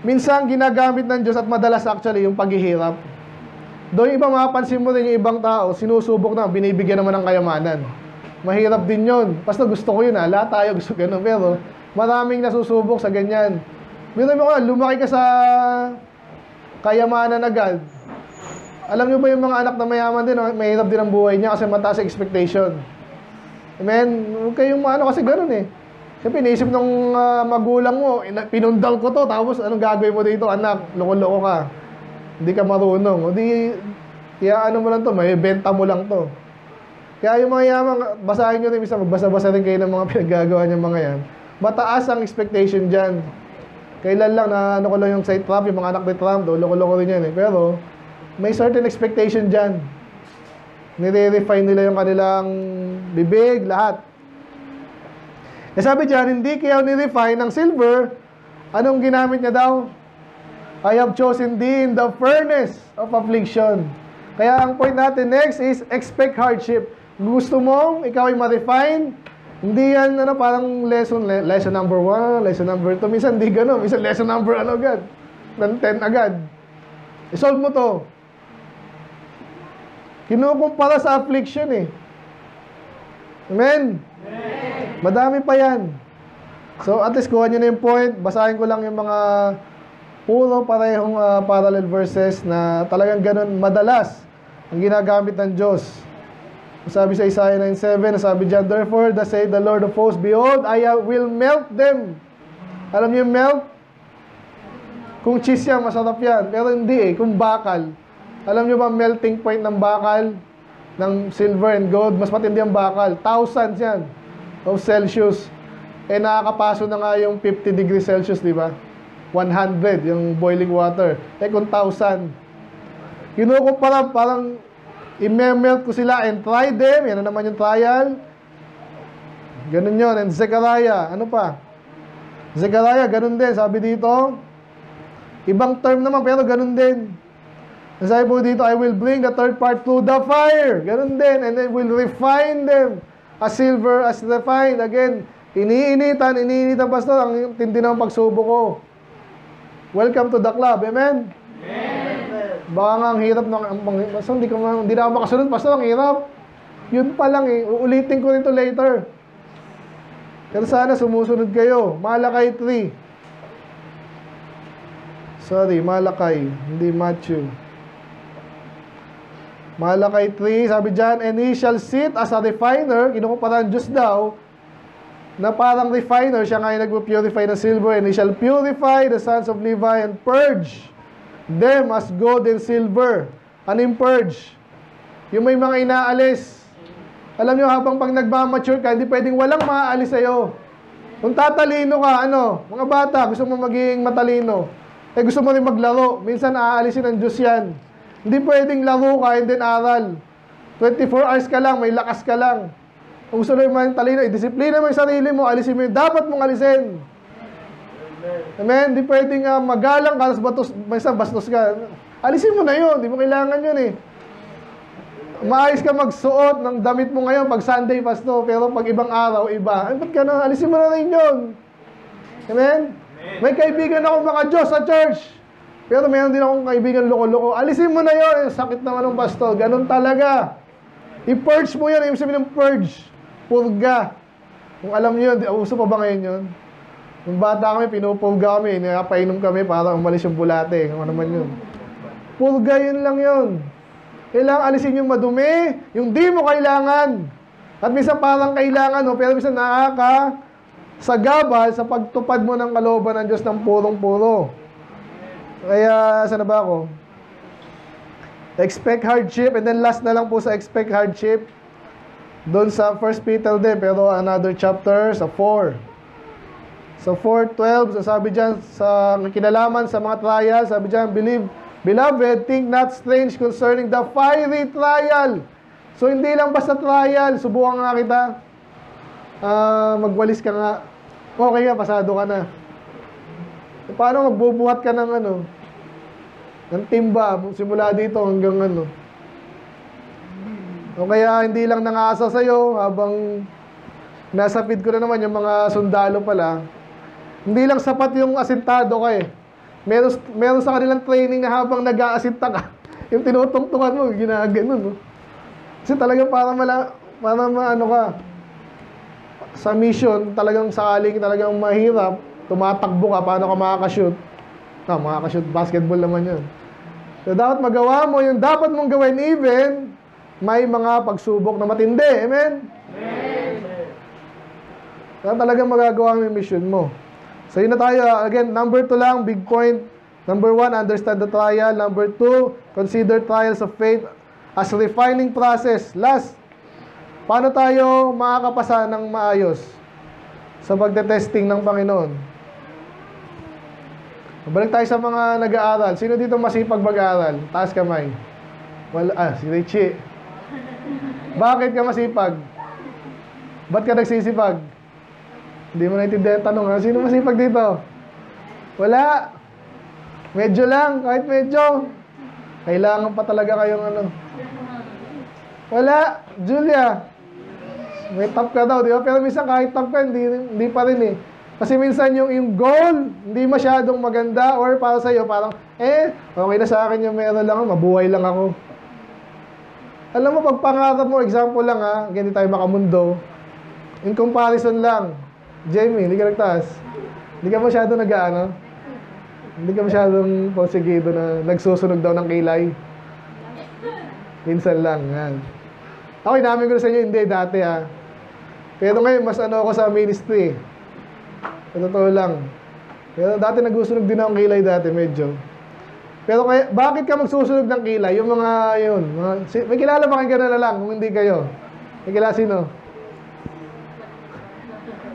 minsan ginagamit ng Diyos at madalas actually yung paghihirap. Doon yung iba mapapansin mo din yung ibang tao, sinusubok na, binibigyan naman ng kayamanan. Mahirap din yun. Basta gusto ko yun ha. Lahat tayo gusto ganun. Pero maraming nasusubok sa ganyan. Biro mo ko, lumaki ka sa kayamanan agad. Alam nyo ba yung mga anak na mayaman din, mahirap din ang buhay niya kasi mataas ang expectation. Amen? Huwag kayong ano kasi ganun eh. Siyempre, iniisip ng magulang mo, pinundal ko to, tapos anong gagawin mo dito, anak, loko-loko ka. Hindi ka marunong. O di, kaya ano mo lang to, may benta mo lang to. Kaya yung mga yaman, basahin nyo rin, magbasa-basa rin kayo ng mga pinaggagawa ng mga yan. Mataas ang expectation dyan. Kailan lang na ano ko lang yung sa Trump, yung mga anak ni Trump, loko-loko rin yan eh. Pero, may certain expectation dyan. Nire-refine nila yung kanilang bibig, lahat. E sabi dyan, hindi kaya nirefine ng silver, anong ginamit niya daw? I have chosen thee in the furnace of affliction. Kaya ang point natin next is expect hardship. Gusto mong ikaw ay ma-refine, hindi yan ano, parang lesson number 1, lesson number 2. Minsan hindi gano'n, minsan lesson number ano agad, ng 10 agad. I-solve mo to. Kinukumpara sa affliction eh. Amen? Amen? Madami pa yan. So at least kuha nyo na yung point. Basahin ko lang yung mga puro parehong parallel verses na talagang ganun madalas ang ginagamit ng Diyos. Sabi sa Isaiah 9:7, sabi dyan, therefore, thus saith the Lord of hosts, behold, I will melt them. Alam niyo yung melt? Kung cheese yan, masarap yan. Pero hindi eh, kung bakal. Alam niyo ba melting point ng bakal, ng silver and gold? Mas matindi ang bakal. Thousands yan of Celsius. Eh nakakapaso na nga yung 50 degrees Celsius, di ba? 100 yung boiling water. Eh kung 1,000. Kinukumpara, parang i-melt ko sila and try them. Yan na naman yung trial. Ganun yun. And Zechariah, ano pa? Zechariah, ganun din. Sabi dito, ibang term naman, pero ganun din. Sabi po dito, I will bring the third part through the fire. Ganun din. And then will refine them as silver as refined. Again, iniinitan, pastor. Ang tindi ng pagsubok ko. Welcome to the club. Amen? Amen. Baka nga ang hirap ng... Hindi na ako makasunod, pastor. Ang hirap. Yun pa lang eh. Uulitin ko rin to later. Pero sana sumusunod kayo. Malakay 3. Sorry, Malakay. Hindi Matthew. Malakay 3, sabi dyan, and he shall sit as a refiner, kinukumpara ng Diyos daw, na parang refiner, siya nga yung nagpo-purify ng silver, and he shall purify the sons of Levi and purge them as gold and silver. Ano yung purge? Yung may mga inaalis. Alam nyo, habang pag nagmamature ka, hindi pwedeng walang maaalis sa'yo. Kung tatalino ka, mga bata, gusto mo maging matalino, gusto mo rin maglaro, minsan aalisin ng Diyos yan. Hindi pwedeng laro ka and then aral. 24 hours ka lang, may lakas ka lang. Kung gusto mo yung talino, i-disiplina mo yung sarili mo, alisin mo yung dapat mong alisin. Amen? Hindi pwedeng magalang ka, minsan bastos ka. Alisin mo na yun, hindi mo kailangan yun eh. Maayos ka magsuot ng damit mo ngayon pag Sunday, pasto, pero pag ibang araw, iba. Ay, ba't ka na? Alisin mo na rin yun. Amen? May kaibigan ako mga Diyos sa church. Pero mayroon din akong kaibigan loko-loko. Alisin mo na yun. Sakit naman ng pastor. Ganun talaga. I-purge mo yun. Ibig sabihin ng purge. Purga. Kung alam nyo yun, uso pa ba ngayon yun? Nung bata kami, pinupurga kami. Napainom kami para umalis yung bulate. Kung ano man yun. Purga yun lang yun. Kailangan alisin yung madumi, yung di mo kailangan. At minsan parang kailangan, pero minsan sagabal sa pagtupad mo ng kalooban ng Diyos ng purong-puro. Kaya, saan na ba ako? Expect hardship, and then last na lang po sa expect hardship. Doon sa 1 Peter din, pero another chapter, sa 4. Sa 4:12, sabi dyan, sa kinalaman sa mga trial, sabi dyan, Beloved, think not strange concerning the fiery trial. So, hindi lang basta trial. Subukan nga kita. Magwalis ka nga. Okay nga, pasado ka na. Paano magbubuhat ka ng ng timba, simula dito hanggang O kaya hindi lang nangaasa sa'yo habang nasa feed ko na naman yung mga sundalo pala. Hindi lang sapat yung asintado ka eh. Meron sa kanilang training na habang nag-aasinta ka, yung tinutungtungan mo, ginaganon. No? Kasi talagang para maano ka, sa mission, talagang sakaling talagang mahirap, tumatakbo ka, paano ka makakashoot? Makakashoot, basketball naman yun. So, dapat magawa mo yung dapat mong gawin even may mga pagsubok na matindi. Amen? Amen. Kaya talagang magagawa mo yung mission mo. So, yun na tayo. Again, number 2 lang, big point. Number 1, understand the trial. Number 2, consider trials of faith as refining process. Last, paano tayo makakapasa ng maayos sa pagte-testing ng Panginoon? Balik tayo sa mga nag-aaral. Sino dito masipag mag-aaral? Taas kamay. Wala, si Richie. Bakit ka masipag? Ba't ka nagsisipag? Hindi mo naintindihan ang tanong, ha? Sino masipag dito? Wala. Medyo lang, kahit medyo. Kailangan pa talaga kayong ano. Wala. Julia. May top ka daw, di ba? Pero minsan kahit top ka, hindi pa rin eh. Kasi minsan yung goal, hindi masyadong maganda or para sa'yo, parang, okay na sa akin yung meron lang, mabuhay lang ako. Alam mo, pag pangarap mo, example lang ha, hindi tayo makamundo, in comparison lang, Jamie, hindi ka nagtaas. Hindi ka masyadong nag-ano? Hindi ka masyadong posigido na nagsusunog daw ng kilay. Minsan lang, yan. Ako, inamin ko na sa inyo, hindi, dati ha. Pero ngayon, mas ano ako sa ministry. Sa totoo lang. Pero dati nagsusunog din akong kilay dati, medyo. Pero kaya, bakit ka magsusunog ng kilay? Yung mga, yun. May kilala ba kayong gano'n na lang, kung hindi kayo? May kilala sino?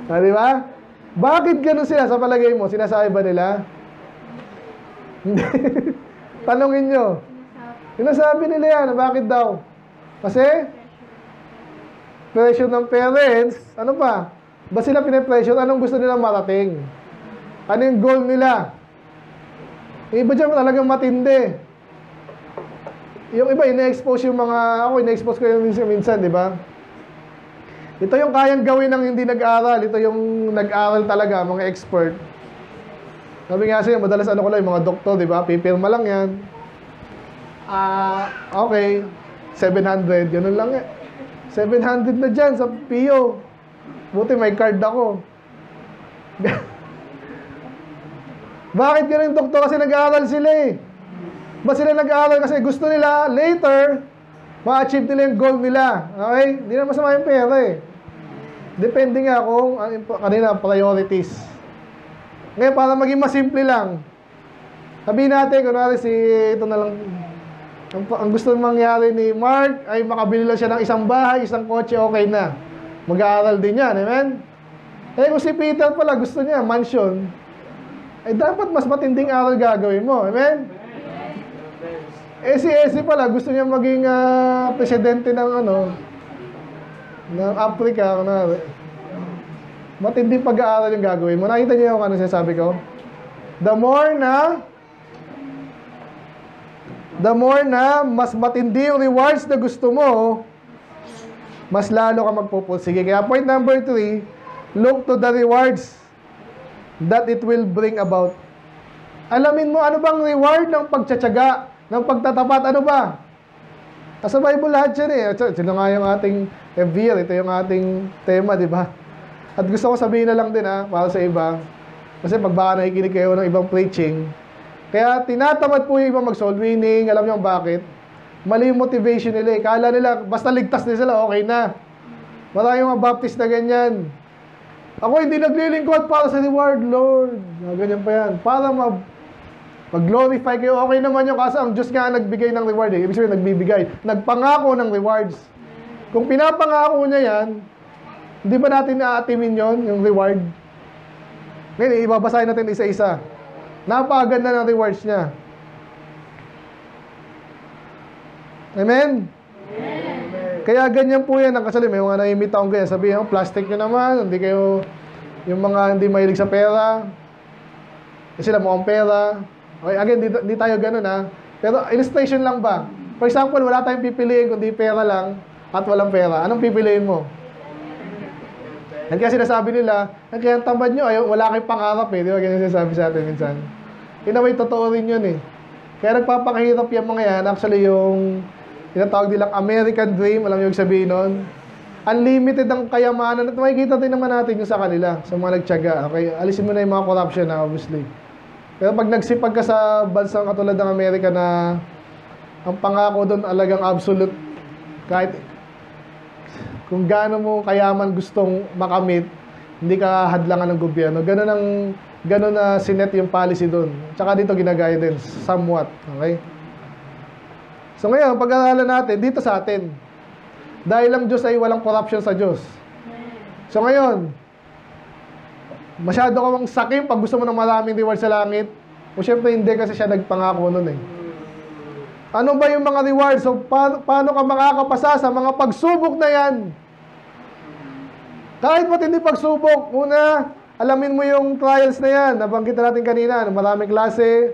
Di ba? Bakit gano'n sila sa palagay mo? Sinasabi ba nila? Hindi. Tanungin nyo. Sinasabi nila yan, bakit daw? Kasi, pressure ng parents, ano pa? Ba sila pinapressure? Anong gusto nila marating? Ano yung goal nila? Yung iba dyan talagang matindi. Yung iba, ina-expose yung mga, ako ina-expose ko yung minsan, di ba? Ito yung kayang gawin ng hindi nag-aral. Ito yung nag-aral talaga, mga expert. Sabi nga sa'yo, madalas ano ko lang, yung mga doktor, di ba? Pipirma lang yan. Okay. 700, ganun lang eh. 700 na dyan sa PO. Buti may card ako. Bakit ganun, doktor? Kasi nag-aaral sila eh. Ba sila nag-aaral kasi gusto nila later ma-achieve nila yung goal nila. Okay? Hindi na masama yung pera eh. Depende nga kung kanina priorities. Ngayon, para maging masimple lang, sabihin natin, kunwari ito na lang, ang gusto mangyari ni Mark ay makabili lang siya ng isang bahay, isang kotse, okay na. Mag-aaral din yan, amen? Kung si Peter pala gusto niya, mansion, ay dapat mas matinding aral gagawin mo, amen? Si Essie pala gusto niya maging presidente ng ng Africa, matinding pag-aaral yung gagawin mo. Nakita niyo yung ano sinasabi ko? The more na mas matindi yung rewards na gusto mo, mas lalo ka magpupursige. Kaya point number 3, look to the rewards that it will bring about. Alamin mo, ano bang reward ng pagtsatsaga, ng pagtatapat, ano ba? Nasa Bible lahat yan eh. Sino nga yung ating every year, ito yung ating tema, di ba? At gusto ko sabihin na lang din para sa iba. Kasi pag baka nakikinig kayo ng ibang preaching, kaya tinatamad po yung ibang mag-soul winning, alam niyo bakit? Mali yung motivation nila eh. Kala nila, basta ligtas na sila, okay na. Maraming mga baptist na ganyan. Ako hindi naglilingkod para sa reward, Lord. Ganyan pa yan. Para mag-glorify kayo, okay naman yung kasi ang Diyos nga nagbigay ng reward eh. Ibig sabihin, nagbibigay. Nagpangako ng rewards. Kung pinapangako niya yan, hindi ba natin naatimin yon yung reward? Ngayon, ibabasahin natin isa-isa. Napakaganda ng rewards niya. Amen? Amen? Kaya ganyan po yan. Kasi may mga naimit akong ganyan. Sabihin, plastic nyo naman. Hindi kayo, yung mga hindi mahilig sa pera. Kasi sila mukhang pera. Okay, again, di tayo ganun Pero illustration lang ba? For example, wala tayong pipiliin kundi pera lang. at walang pera, anong pipiliin mo? Yan kaya sinasabi nila, kaya tamad nyo, wala kayong pangarap eh. Di ba? Ganyan sinasabi sa atin minsan. May totoo rin yun eh. Kaya nagpapakahirap yung mga yan. Actually, yung tinatawag nilang American Dream, alam niyo yung sabihin nun? Unlimited ang kayamanan. At makikita din naman natin yung sa kanila, sa mga nagtiyaga. Okay? Alisin mo na yung mga corruption na, obviously. Pero pag nagsipag ka sa bansang katulad ng Amerika na ang pangako doon alagang absolute, kahit kung gaano mo kayaman gustong makamit, hindi ka hadlangan ng gobyerno. Ganun na sinet yung policy doon. Tsaka dito ginagaya din, somewhat. Okay? So ngayon, pag-aralan natin, dito sa atin, dahil ang Diyos ay walang corruption sa Diyos. So ngayon, masyado ka bang sakim pag gusto mo ng maraming reward sa langit? O syempre hindi kasi siya nagpangako nun eh. Ano ba yung mga rewards? So, paano ka makakapasa sa mga pagsubok na yan? Kahit matindi pagsubok, una, alamin mo yung trials na yan. Nabanggit natin kanina, maraming klase.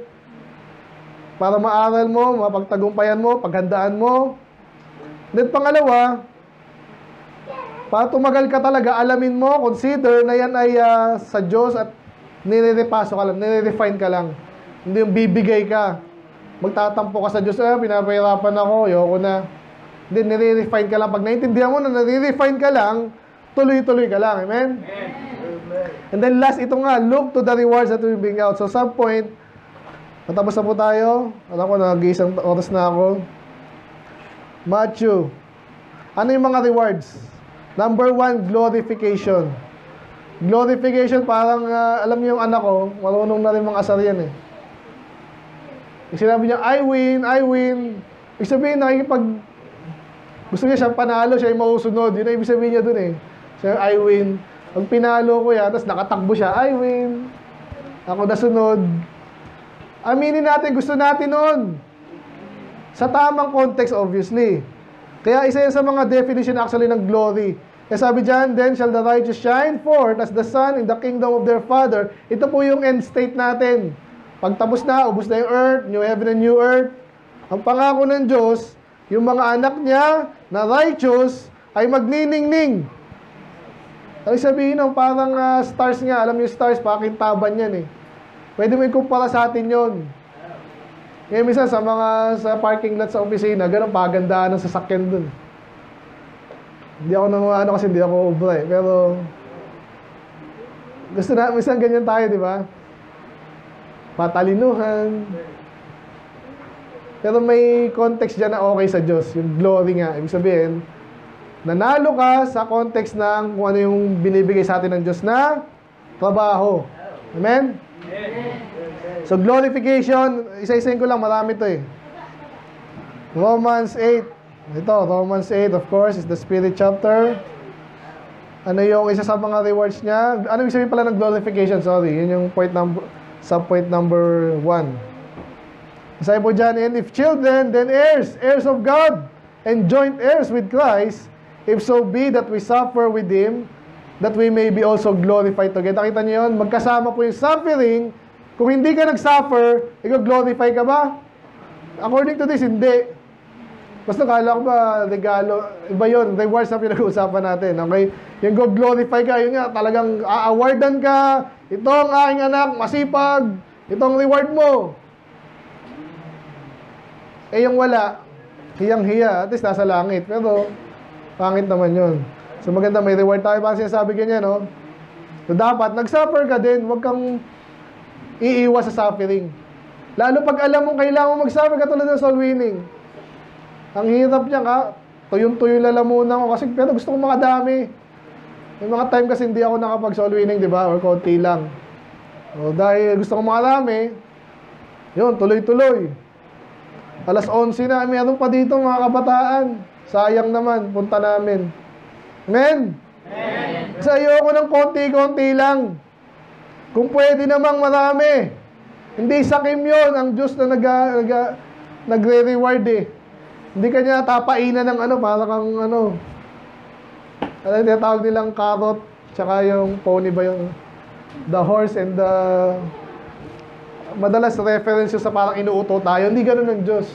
Para maaral mo, mapagtagumpayan mo, paghandaan mo. Then pangalawa, para tumagal ka talaga, alamin mo, consider na yan ay sa Diyos at nire-repaso ka lang, nire-refine ka lang. Hindi yung bibigay ka. Magtatampo ka sa Diyos, pinapahirapan ako, ayoko na. Hindi, nire-refine ka lang. Pag naintindihan mo na nire-refine ka lang, tuloy-tuloy ka lang. Amen? And then last, ito nga, look to the rewards that will bring out. So some point, matapos na po tayo. Alam ko, nag-iisang oras na ako. Matthew. Ano yung mga rewards? Number 1, glorification. Glorification, parang, alam niyo yung anak ko, marunong na rin mga asar yan eh. Sinabi niya, I win. Ibig sabihin, gusto niya siyang panalo, siya yung mausunod. Yun ang ibig sabihin niya dun eh. Siya, I win. Pag pinalo ko yan, tapos nakatakbo siya, I win. Ako nasunod. Aminin natin, gusto natin nun. Sa tamang context, obviously. Kaya isa yan sa mga definition actually ng glory. Kaya sabi dyan, then shall the righteous shine forth as the sun in the kingdom of their Father. Ito po yung end state natin. Pag tapos na, ubos na yung earth, new heaven and new earth. Ang pangako ng Diyos, yung mga anak niya na righteous ay magniningning. Ay sabihin ng parang stars nga, alam niyo stars, pakintaban yan eh. Pwede mo ikumpara sa atin yon. Kaya minsan sa parking lot sa opisina, ganun pagandaan ng sasakyan dun. Hindi ako kasi hindi ako ubra eh. Pero gusto na, minsan ganyan tayo, di ba? Patalinuhan. Pero may context dyan na okay sa Diyos. Yung glory nga. Ibig sabihin, nanalo ka sa context ng kung ano yung binibigay sa atin ng Diyos na trabaho. Amen? So, glorification, isa-isahin ko lang, marami to eh. Romans 8. Ito, Romans 8, of course, is the Spirit chapter. Ano yung isa sa mga rewards niya? Ano yung sabihin pala ng glorification? Sorry, yun yung subpoint number 1. Sabi po dyan, and if children, then heirs, heirs of God, and joint heirs with Christ, if so be that we suffer with Him, that we may be also glorified together. Nakita niyo yun? Magkasama po yung suffering. Kung hindi ka nag-suffer, glorify ka ba? According to this, hindi. Basta kala ko ba, regalo, iba yun, rewards na pinag-uusapan natin. Okay? Yung glorify ka, yun nga, talagang a-awardan ka, ito ang aking anak, masipag, itong reward mo. Eh yung wala, hiyang-hiya, at least nasa langit. Pero, pangit naman yun. So maganda, may reward tayo, parang sinasabi ganyan, no? So dapat, nag-suffer ka din, huwag kang iiwas sa suffering. Lalo pag alam mong kailangan mo mag-suffer, katulad ng soul winning. Ang hirap niya ka, tuyong-tuyo lalamunan ko kasi pero gusto ko makadami. May mga time kasi hindi ako nakapag-soul winning, di ba? Or konti lang. O, dahil gusto ko makadami, yun, tuloy-tuloy. Alas 11 na, meron pa dito mga kabataan. Sayang naman, punta namin. Amen? Amen. Kasi ayoko ng konti-konti lang. Kung pwede namang marami. Hindi sakim yun ang Diyos na nagre-reward eh. Hindi kanya tapainan ng para kang ano yung tawag nilang carrot, tsaka yung pony ba yung the horse and the madalas reference sa parang inuuto tayo. Hindi ganun ng Diyos.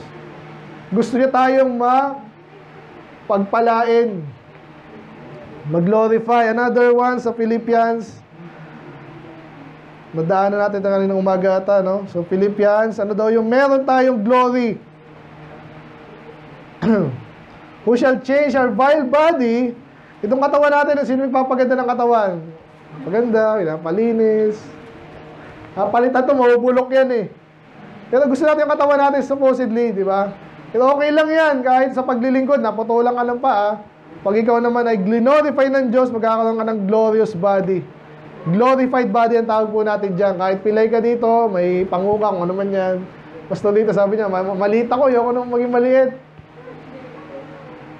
Gusto niya tayong pagpalain, mag-glorify. Another one sa Philippians. Nadaanan natin ito kaninang umaga ata, no? So, Philippians, ano daw yung meron tayong glory? Who shall change our vile body? Itong katawan natin, sino magpapaganda ng katawan? Paganda, pinapalinis. Palitan ito, mabubulok yan eh. Pero gusto natin yung katawan natin supposedly, di ba? Pero okay lang yan, kahit sa paglilingkod, naputulang ka ng paa. Pag ikaw naman ay glorify ng Diyos, magkakaroon ka ng glorious body. Glorified body ang tawag po natin dyan. Kahit pilay ka dito, may pangukang, ano man yan. Basta dito, sabi niya, maliit ako, yung ano maging maliit.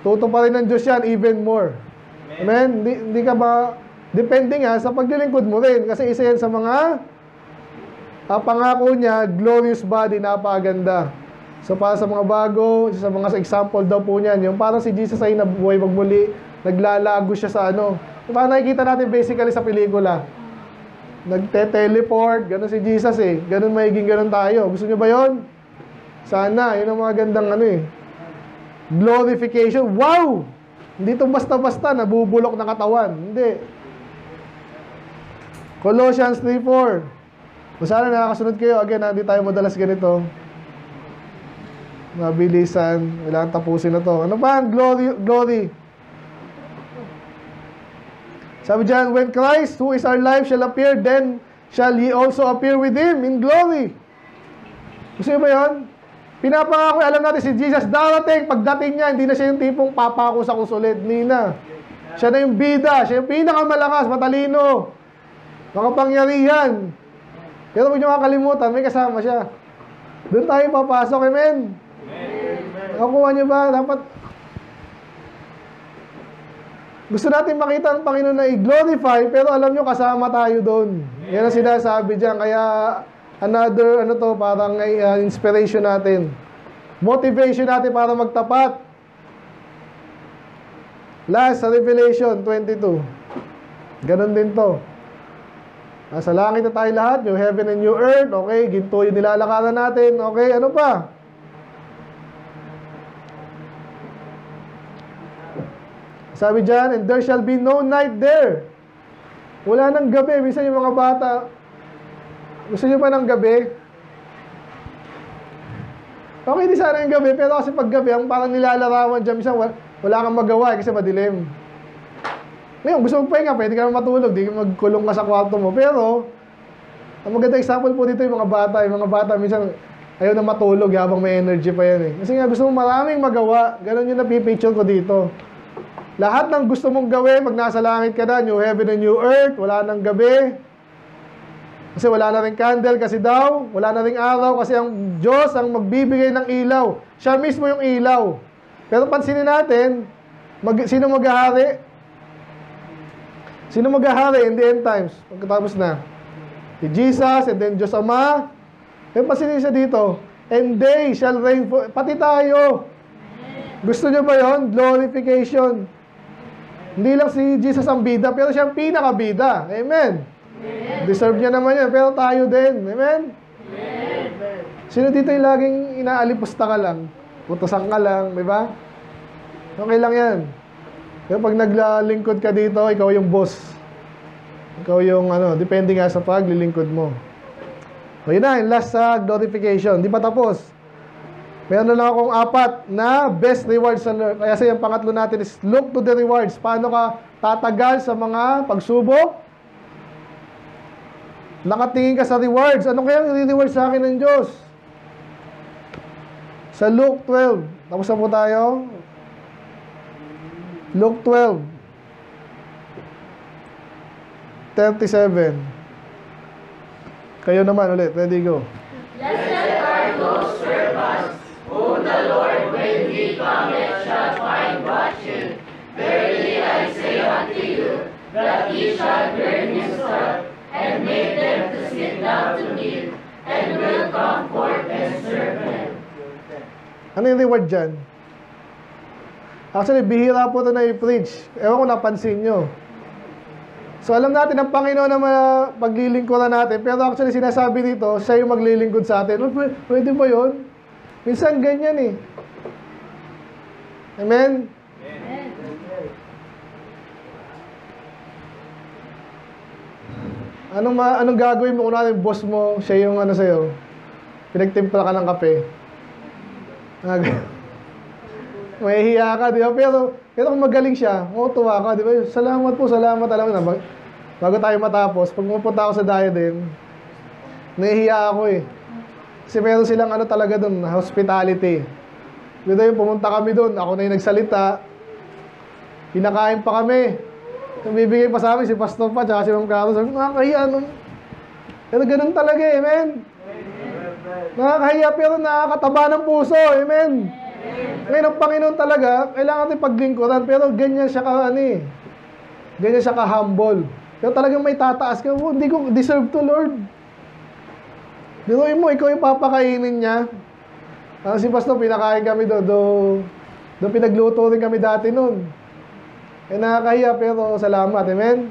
Tuto pa rin ng Diyos yan, even more. Amen? Hindi ka ba, depende nga sa paglilingkod mo rin. Kasi isa yan sa mga pangako niya, glorious body, napakaganda. So para sa mga bago, sa mga example daw po niyan, yung parang si Jesus ay nabuhay magmuli, naglalago siya sa ano. Parang nakikita natin basically sa pelikula. Nagte-teleport, gano'n si Jesus eh. Gano'n magiging gano'n tayo. Gusto niyo ba yon? Sana, yun ang mga gandang ano eh. Glorification. Wow! Hindi ito basta-basta, nabubulok na katawan. Hindi. Colossians 3:4. Sana nakakasunod kayo. Again, hindi tayo madalas ganito. Mabilisan. Kailangan tapusin na to. Ano ba ang glory? Sabi dyan, when Christ, who is our life, shall appear, then shall ye also appear with Him in glory. Gusto ba yun? Pinapangako, alam natin si Jesus, darating, pagdating niya, hindi na siya yung tipong papako sa kusulit. Hindi na. Siya na yung bida, siya yung pinakamalakas, matalino, makapangyarihan. Pero huwag niyo makakalimutan, may kasama siya. Doon tayo papasok, amen? Nakukuha niyo ba? Dapat gusto natin makita ang Panginoon na i-glorify, pero alam nyo, kasama tayo doon. Yan ang sinasabi dyan. Kaya, another, ano to, parang inspiration natin. Motivation natin para magtapat. Last, sa Revelation 22. Ganon din to. Nasa langit na tayo lahat, new heaven and new earth. Okay, ginto yung nilalakaran natin. Okay, ano pa? Sabi dyan, and there shall be no night there. Wala nang gabi. Minsan yung mga bata, gusto nyo ba ng gabi? Okay, di sana yung gabi. Pero kasi pag gabi, ang parang nilalarawan dyan, minsan wala kang magawa kasi madilim. Ngayon, gusto mo pahinga, pwede ka naman matulog. Di ka magkulong ka sa kwarto mo. Pero, ang maganda example po dito yung mga bata. Yung mga bata, minsan, ayaw na matulog habang may energy pa yan eh. Kasi nga, gusto mo maraming magawa. Ganon yung napipicture ko dito. Lahat ng gusto mong gawin, pag nasa langit ka na, new heaven and new earth, wala nang gabi. Kasi wala na rin candle, kasi daw, wala na rin araw, kasi ang Diyos ang magbibigay ng ilaw. Siya mismo yung ilaw. Pero pansinin natin, sino maghahari? Sino maghahari in the end times? Pagkatapos na. Si Jesus, and then Diyos Ama. Pero pansinin siya dito, and they shall reign for, pati tayo. Gusto nyo ba yun? Glorification. Hindi lang si Jesus ang bida, pero siya ang pinakabida. Amen? Amen. Deserve niya naman yan, pero tayo din. Amen? Amen. Sino dito yung laging inaalipusta ka lang? Putusan ka lang, di ba? Okay lang yan. Pero pag naglalingkod ka dito, ikaw yung boss. Ikaw yung ano, depende nga sa paglilingkod mo. So yun na, yung last sa glorification. Di pa tapos. Meron na lang akong 4 na best rewards sa Lord. Kaya yung pangatlo natin is look to the rewards. Paano ka tatagal sa mga pagsubok? Nakatingin ka sa rewards. Ano kaya yung reward sa akin ng Diyos? Sa Luke 12. Tapos na po tayo. Luke 12. 37. Kayo naman ulit. Ready, go. Blessed are those servants whom the Lord, when He cometh, shall find watching. Verily I say unto you, that He shall burn His sword, and make them to sit down to meat, and will come forth and serve Him. Ano yung reward dyan? Actually, bihira po ito na i-preach. Ewan ko napansin nyo. So, alam natin ang Panginoon na paglilingkuran natin. Pero actually, sinasabi dito, siya yung maglilingkod sa atin. Pwede ba yun? Minsan ganyan eh. Amen? Amen. Anong gagawin mo kung ano yung boss mo, siya yung ano sa'yo, pinagtimpla ka ng kape. May hiya ka, di ba? Pero kung magaling siya, tuwa ka, di ba? Salamat po, salamat. Alam mo na, bago tayo matapos, pag pupunta ako sa diadem, nahihiya ako eh. Kasi meron silang ano talaga doon, hospitality. Dito yung pumunta kami doon, ako na yung nagsalita, pinakain pa kami. Yung bibigay pa sa amin, si Pastor pa, tsaka si Ma'am Carlos, sabi, nakakahiya, ano? Pero ganun talaga eh, amen? Nakakahiya pero nakakataba ng puso, amen? Ngayon, ang Panginoon talaga, kailangan natin paglingkuran, pero ganyan siya ganyan siya ka-humble. Pero talagang may tataas ka, hindi ko deserve to, Lord. Biruin mo, ikaw yung papakainin niya. Si Pastor, pinakain kami doon pinagluto rin kami dati noon. Nakakahiya, pero salamat, amen?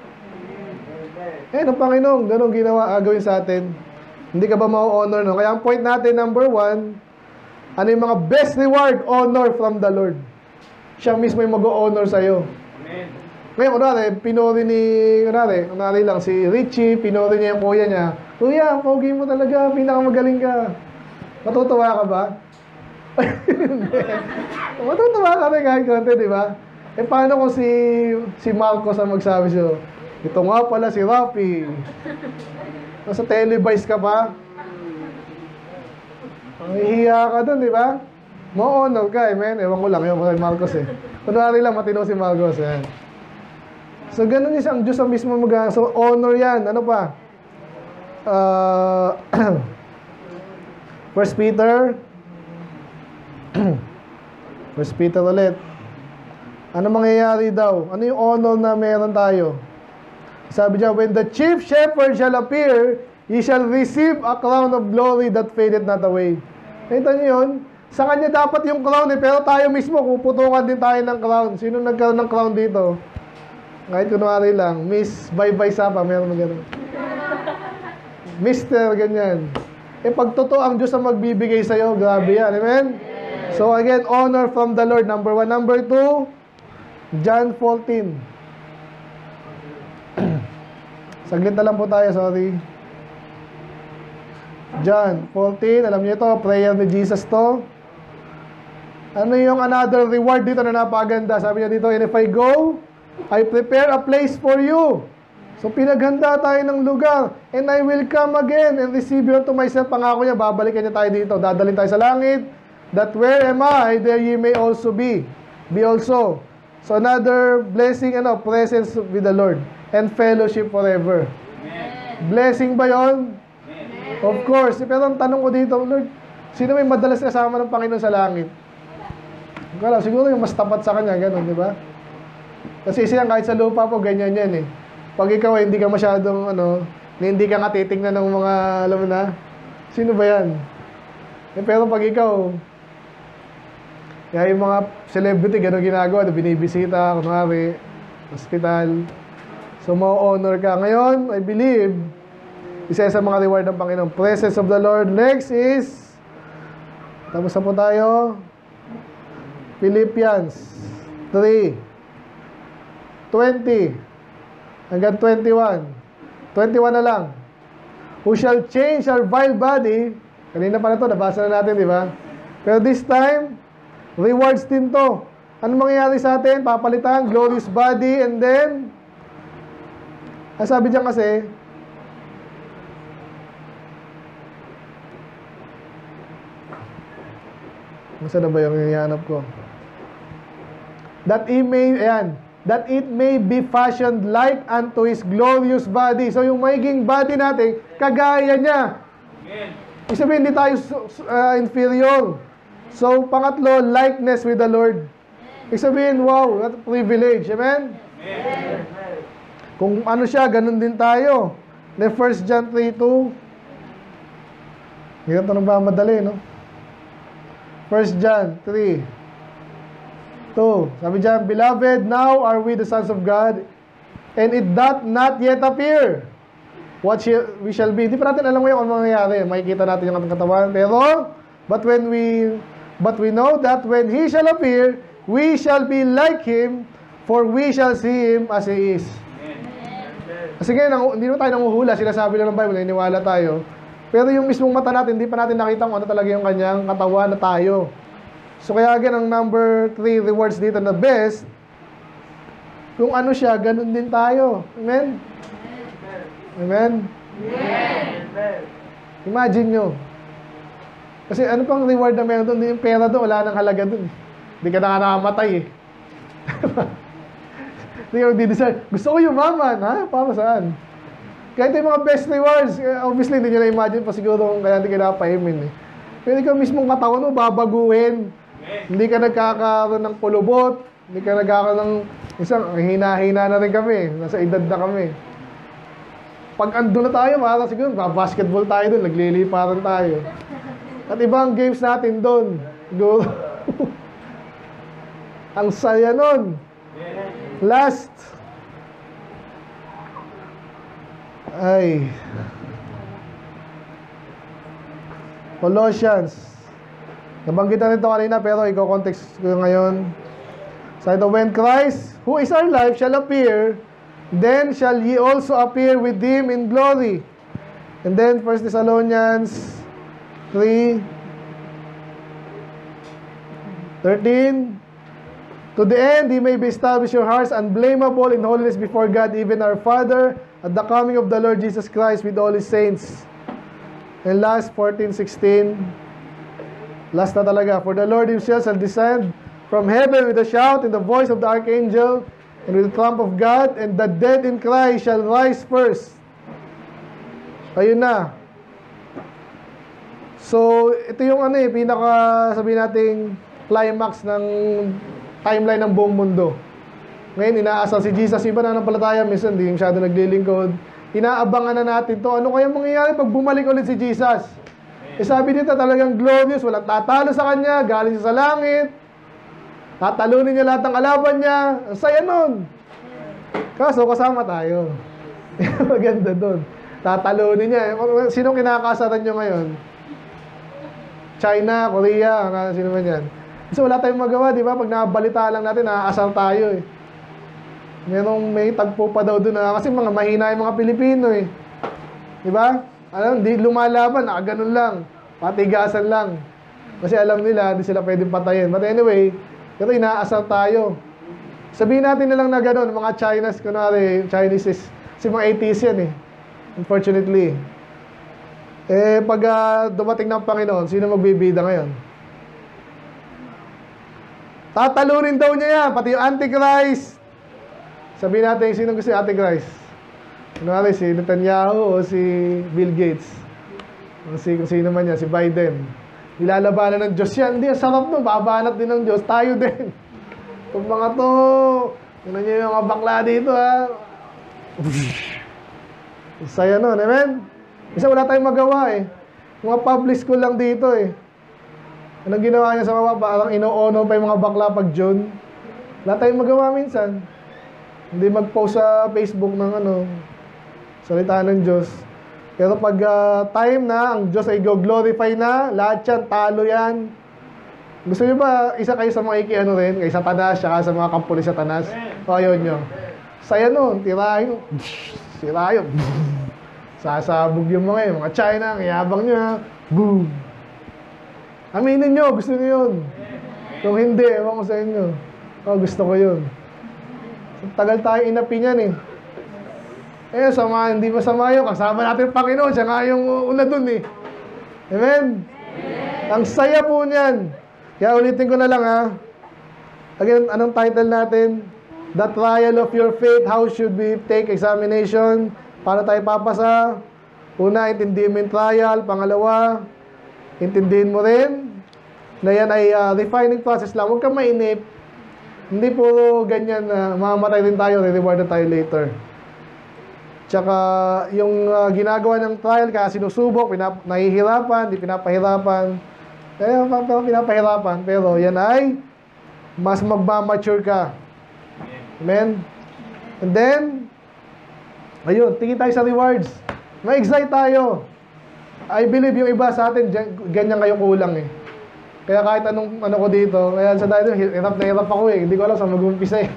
Ang Panginoon, ganun gawin sa atin. Hindi ka ba ma-honor, no? Kaya ang point natin, number 1, ano yung mga best reward, honor from the Lord. Siya mismo yung mag-honor sa'yo. Amen. Ngayon, kunwari lang, si Richie, pinuri niya yung kuya niya. Kuya, ang pogi mo talaga, pinakamagaling ka. Matutuwa ka ba? Matutuwa ka rin kahit konti, di ba? Paano kung si Marcos ang magsabi siya, ito nga pala si Rafi. Nasa televise ka pa. Mahihiya ka dun, di ba? Ma-honor ka, amen? Ewan ko lang, yung kay Marcos eh. Kunwari lang, matino si Marcos, yan. So, ganun yung ang Diyos ang mismo so, honor yan. Ano pa? 1 Peter. 1 Peter ulit. Ano mangyayari daw? Ano yung honor na meron tayo? Sabi niya, when the chief shepherd shall appear, he shall receive a crown of glory that fadeth not away. Nakita niyo yun? Sa kanya dapat yung crown pero tayo mismo, puputukan din tayo ng crown. Sino nagkaroon ng crown dito? Kahit kunwari lang, Miss Bye-Bye Sapa, meron mo gano'n. Mister, ganyan. Pag totoo ang Diyos ang magbibigay sa'yo, grabe yan, amen? So again, honor from the Lord, number 1. Number 2, John 14. Saglit na lang po tayo, sorry. John 14, alam niyo ito, prayer ni Jesus to. Ano yung another reward dito na napaganda? Sabi niya dito, and if I go, I prepare a place for you. So pinaghanda tayo ng lugar, and I will come again and receive you unto myself. Pangako niya, babalikan niya tayo dito. Dadalhin tayo sa langit, that where am I, there ye may also be. Be also. So another blessing, presence with the Lord and fellowship forever. Amen. Blessing ba yon? Amen. Of course. Pero ang tanong ko dito, Lord, sino may madalas kasama ng Panginoon sa langit? Siguro yung mas tapat sa kanya, gano'n, di ba? Kasi siya kahit sa lupa po, ganyan yan eh. Pag ikaw hindi ka masyadong, hindi ka nga titingnan ng mga, alam mo na, sino ba yan? Pero pag ikaw, kaya yung mga celebrity, gano'n ginagawa, binibisita, kunwari, hospital. So, ma-honor ka. Ngayon, I believe, isa sa mga reward ng Panginoon, presence of the Lord. Next is, tapos na po tayo, Philippians 3, 20, hanggang 21. 21 na lang. Who shall change our vile body, kanina pa na ito, nabasa na natin, di ba? Pero this time, rewards din to. Ano mangyayari sa atin? Papalitan, glorious body, and then, ang sabi diyan kasi, masa na ba yung hinahanap ko? That it may be fashioned like unto His glorious body. So yung magiging body natin, kagaya niya. Ibig sabihin, hindi tayo inferior. So, pangatlo, likeness with the Lord. Ibig sabihin, wow, what a privilege. Amen? Amen. Kung ano siya, ganun din tayo. 1 John 3:2. Hirap na ba madali, no? 1 John 3:2. Sabi dyan, beloved, now are we the sons of God, and it doth not yet appear what we shall be. Di pa natin alam ngayon kung mangyayari. Makikita natin yung ating katawan. Pero, but we know that when He shall appear, we shall be like Him, for we shall see Him as He is. Amen. Kasi ngayon, hindi naman tayo nanguhula, sinasabi lang ng Bible, naniniwala tayo. Pero yung mismong mata natin, hindi pa natin nakita kung ano talaga yung kanyang katawan na tayo. So kaya again, ang number 3 rewards dito na best, kung ano siya, ganun din tayo. Amen? Amen? Amen. Imagine nyo. Kasi ano pang reward na meron doon? Yung pera doon, wala nang halaga doon. Hindi ka na nga nakamatay eh. Hindi ka magdi-decide. Gusto ko yumaman, ha? Para saan? Kaya ito yung mga best rewards. Obviously, hindi nyo na-imagine pa siguro kung kaya hindi ka napahimin eh. Pero ikaw mismong katawan mo, babaguhin. Hindi ka nagkakaroon ng pulubot. Hindi ka nagkakaroon ng isang hina-hina na rin kami. Nasa edad na kami. Pag ando na tayo, para siguro, basketball tayo doon, nagliliparan tayo. At ibang games natin doon. Go. Ang saya nun. Last. Ay. Colossians. Nabanggit na nito kanina pero i-context ko ngayon. So ito, when Christ, who is our life, shall appear, then shall ye also appear with Him in glory. And then 1 Thessalonians 3:13. To the end, He may be established your hearts unblameable in holiness before God, even our Father, at the coming of the Lord Jesus Christ with all His saints. And last, 14:16. Last na talaga. For the Lord Himself shall descend from heaven with a shout, and the voice of the archangel, and with the trump of God, and the dead in Christ shall rise first. Ayun na. So, ito yung pinaka, sabihin nating, climax ng timeline ng buong mundo. Ngayon, inaasal si Jesus. Iba na palataya, minsan hindi masyado naglilingkod. Inaabangan na natin to. Ano kaya mangyayari pag bumalik ulit si Jesus? Eh sabi dito talagang glorious, walang tatalo sa kanya, galing siya sa langit, tatalunin niya lahat ng kalaban niya. Ang saya nun. Kaso kasama tayo. Maganda dun. Tatalunin niya. Sino kinakasaran nyo ngayon? China, Korea, sino man yan? Kasi wala tayong magawa, di ba? Pag nabalita lang natin, naaasar tayo eh. May tagpo pa daw doon na, kasi mga mahina yung mga Pilipino eh. Di ba? Alam, di lumalaban, nakaganon lang. Patigasan lang. Kasi alam nila, di sila pwedeng patayin. But anyway, pero inaasar tayo. Sabihin natin na lang na ganon, mga Chinese, kunwari, Chinese is, kasi mga atheists yan eh. Unfortunately. Eh, pag dumating ng Panginoon, sino magbibida ngayon? Tatalunin daw niya yan, pati yung Antichrist. Sabihin natin, sino gusto yung Antichrist? Kunwari, si Netanyahu o si Bill Gates. O kung sino man yan, si Biden. Nilalabanan ng Diyos yan. Hindi, sarap nun, babanat din ng Diyos. Tayo din. Kung mga to, tingnan nyo yung mga bakla dito, ha. Saya nun, amen? Kasi wala tayong magawa, eh. Mga public school lang dito, eh. Anong ginawa niya sa mga, parang ino-honor pa yung mga bakla pag June? Wala tayong magawa minsan. Hindi mag-post sa Facebook ng salita ng Diyos. Pero pag time na, ang Diyos ay go-glorify na, lahat yan, talo yan. Gusto niyo ba, isa kayo sa mga rin, kay Satanas, saka sa mga kampo ni Satanas? O ayaw nyo. Saya nun, tirahin. Sirayo. Sasabog yung mga China, ang yabang nyo ha. Boom. Aminin nyo, gusto nyo yun. Kung hindi, ewan ko sa inyo. Gusto ko yun. Tagal tayo inapi niyan eh. Sama, hindi masama yun. Kasama natin yung Panginoon. Siya nga yung una dun eh. Amen? Ang saya po niyan. Kaya ulitin ko na lang ha. Again, anong title natin? The trial of your faith. How should we take examination? Paano tayo papasa? Una, intindihin mo yung trial. Pangalawa, intindihin mo rin na yan ay refining process lang. Huwag kang mainip. Hindi puro ganyan na mamamatay din tayo, re-reward na tayo later. Tsaka yung ginagawa ng trial, kaya sinusubok, nahihirapan, di pinapahirapan. Pero pinapahirapan, pero yan ay mas magmamature ka. Amen? And then, ayun, tingin tayo sa rewards. Ma-excite tayo. I believe yung iba sa atin, ganyan kayo kulang eh. Kaya kahit anong ko dito, kaya sa dahil hirap na hirap ako eh. Hindi ko alam saan mag-umpisa eh.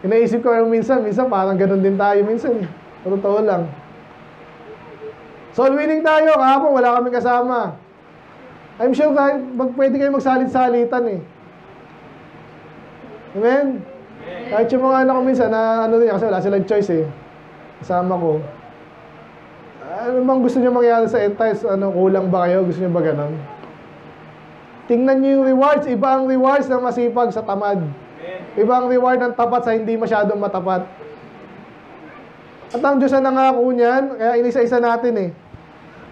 Inaisip ko yung minsan parang ganun din tayo minsan. Totoo lang. Soul winning tayo, kahapon wala kaming kasama. I'm sure pwede kayo magsalit-salitan eh. Amen? Kahit yung mga anak ko minsan na ano din, kasi wala silang choice eh. Kasama ko. Ano bang gusto niyo mangyari sa end times? Ano, kulang ba kayo? Gusto niyo ba ganun? Tingnan niyo yung rewards. Iba ang rewards ng masipag sa tamad. Iba ang reward ng tapat sa hindi masyadong matapat. At ang Diyos na nangako niyan, kaya inisa-isa natin eh.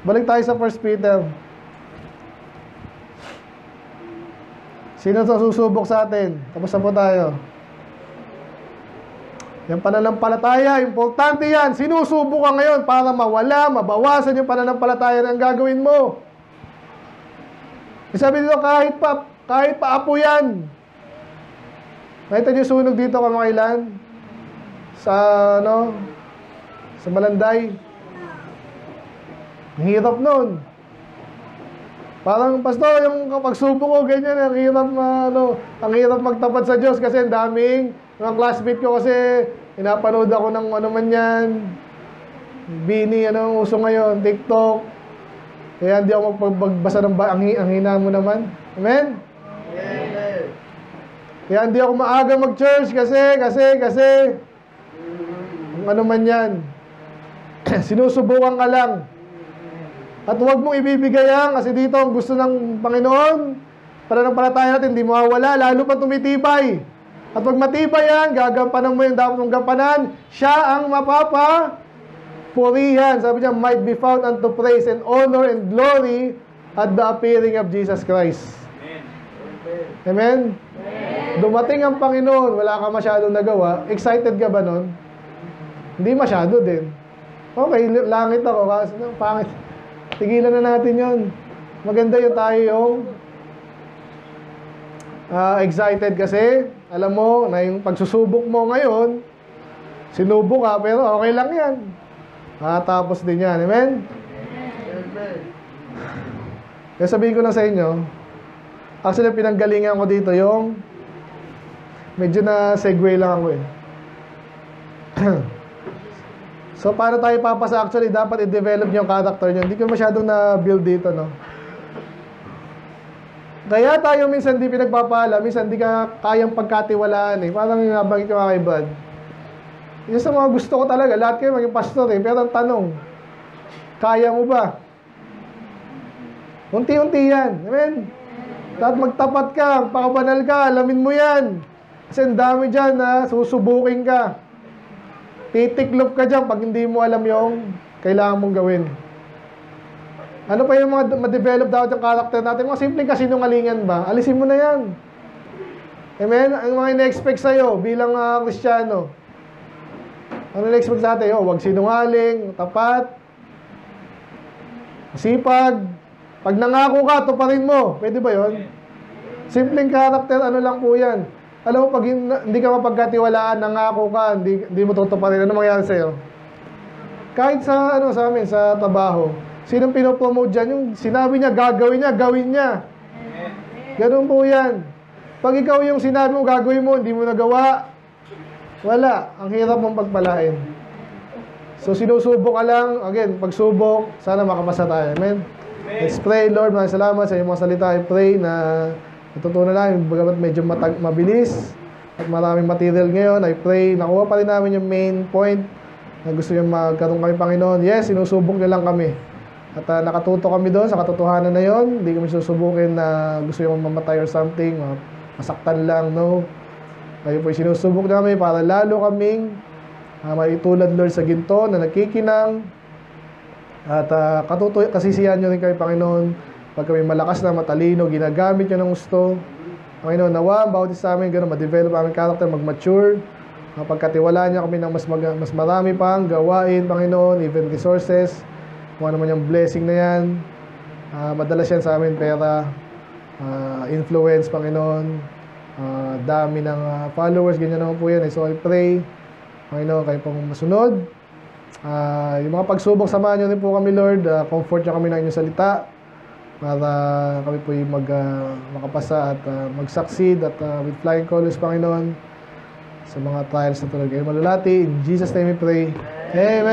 Balik tayo sa 1 Peter. Sino sa susubok sa atin? Tapos na po tayo. Yung pananampalataya, importante yan. Sinusubok ka ngayon para mawala, mabawasan yung pananampalataya na ang gagawin mo. Sabi dito, kahit pa apo yan. Nakita niyo sunog dito kamakailan? Sa, sa Malanday. Ang hirap nun. Parang, pastor, yung pagsubok ko, ganyan, ang hirap magtapat sa Diyos kasi ang daming mga classmate ko kasi pinapanood ako ng ano man yan. Bini, uso ngayon, TikTok. Kaya hindi ako magpagbasa ng ang hina mo naman. Amen? Amen. Kaya hindi ako maaga mag-church kasi ano man yan. Sinusubukan ka lang. At huwag mong ibibigay yan kasi dito ang gusto ng Panginoon, pananampalataya natin, hindi mawawala, lalo pa tumitibay. At pag matibay yan, gagampanan mo yung dapat mong gampanan, siya ang mapapurihan. Sabi niya, might be found unto praise and honor and glory at the appearing of Jesus Christ. Amen? Amen? Dumating ang Panginoon, wala ka masyadong nagawa, excited ka ba nun? Hindi masyado din. Okay, langit ako, kasi pangit. Tigilan na natin yon. Maganda yung tayo yung excited kasi alam mo na yung pagsusubok mo ngayon, sinubok ka, pero okay lang yan. Tapos din yan. Amen? Amen. Kaya sabihin ko na sa inyo, actually pinanggalingan ko dito yung medyo na segue lang ako eh. So, paano tayo papasa? Actually, dapat i-develop yung character nyo. Hindi ko masyadong na-build dito, no? Kaya tayo minsan di pinagpapala, minsan di ka kayang pagkatiwalaan, eh. Parang nabangit ko kay Brad. Yung sa mga gusto ko talaga, lahat kayo maging pastor, eh. Pero ang tanong, kaya mo ba? Unti-unti yan. Amen? Dapat magtapat ka, pakabanal ka, alamin mo yan. Kasi ang dami dyan, susubukin ka. Titiklop ka dyan pag hindi mo alam yung kailangan mong gawin. Ano pa yung mga ma-develop dapat yung character natin? Mga simpleng kasinungalingan ba? Alisin mo na yan. Amen? Ang mga ina-expect sa'yo bilang Kristiyano. Ano ina-expect sa atin? Huwag sinungaling, tapat, masipag. Pag nangako ka, tuparin mo. Pwede ba yon? Simpleng character, ano lang po yan. Alam mo, pag hindi ka mapagkatiwalaan, nangako ka, hindi mo tutuparin, ano mangyayari sa'yo? Kahit sa, sa amin, sa trabaho, sinong pinopromote dyan? Yung sinabi niya, gawin niya. Ganun po yan. Pag ikaw yung sinabi mo, gagawin mo, hindi mo nagawa, wala. Ang hirap mong pagpalain. So, sinusubok ka lang. Again, pagsubok, sana makapasa tayo. Amen? Let's pray, Lord. Maraming salamat sa iyong mga salita. I pray na natutunan lang, bagamat medyo mabilis at maraming material ngayon. I pray, nakuha pa rin namin yung main point na gusto nyo magkaroon kami, Panginoon. Yes, sinusubok nyo lang kami. At nakatuto kami doon sa katotohanan na yon. Hindi kami susubukin na gusto nyo mamatay or something, masaktan lang, no? Kayo po sinusubok namin para lalo kaming maitulad, Lord, sa ginto na nagkikinang. At kasisiyan nyo rin kayo, Panginoon. Pag kami malakas na, matalino, ginagamit nyo ng gusto. Panginoon, nawa, ang bawat isa amin, gano'n, ma-develop aming character, mag-mature. Pagkatiwalaan niya kami ng mas marami pang gawain, Panginoon, even resources. Kung ano man yung blessing na yan. Madalas yan sa amin, pera, influence, Panginoon, dami ng followers, ganyan naman po yan. So I pray, Panginoon, kayo pong masunod. Yung mga pagsubok, samahan nyo rin po kami, Lord. Comfort nyo kami ng inyong salita. Para kami po yung makapasa at mag-succeed at with flying colors, Panginoon. sa mga trials na tulad kayo malulati. In Jesus' name we pray. Amen.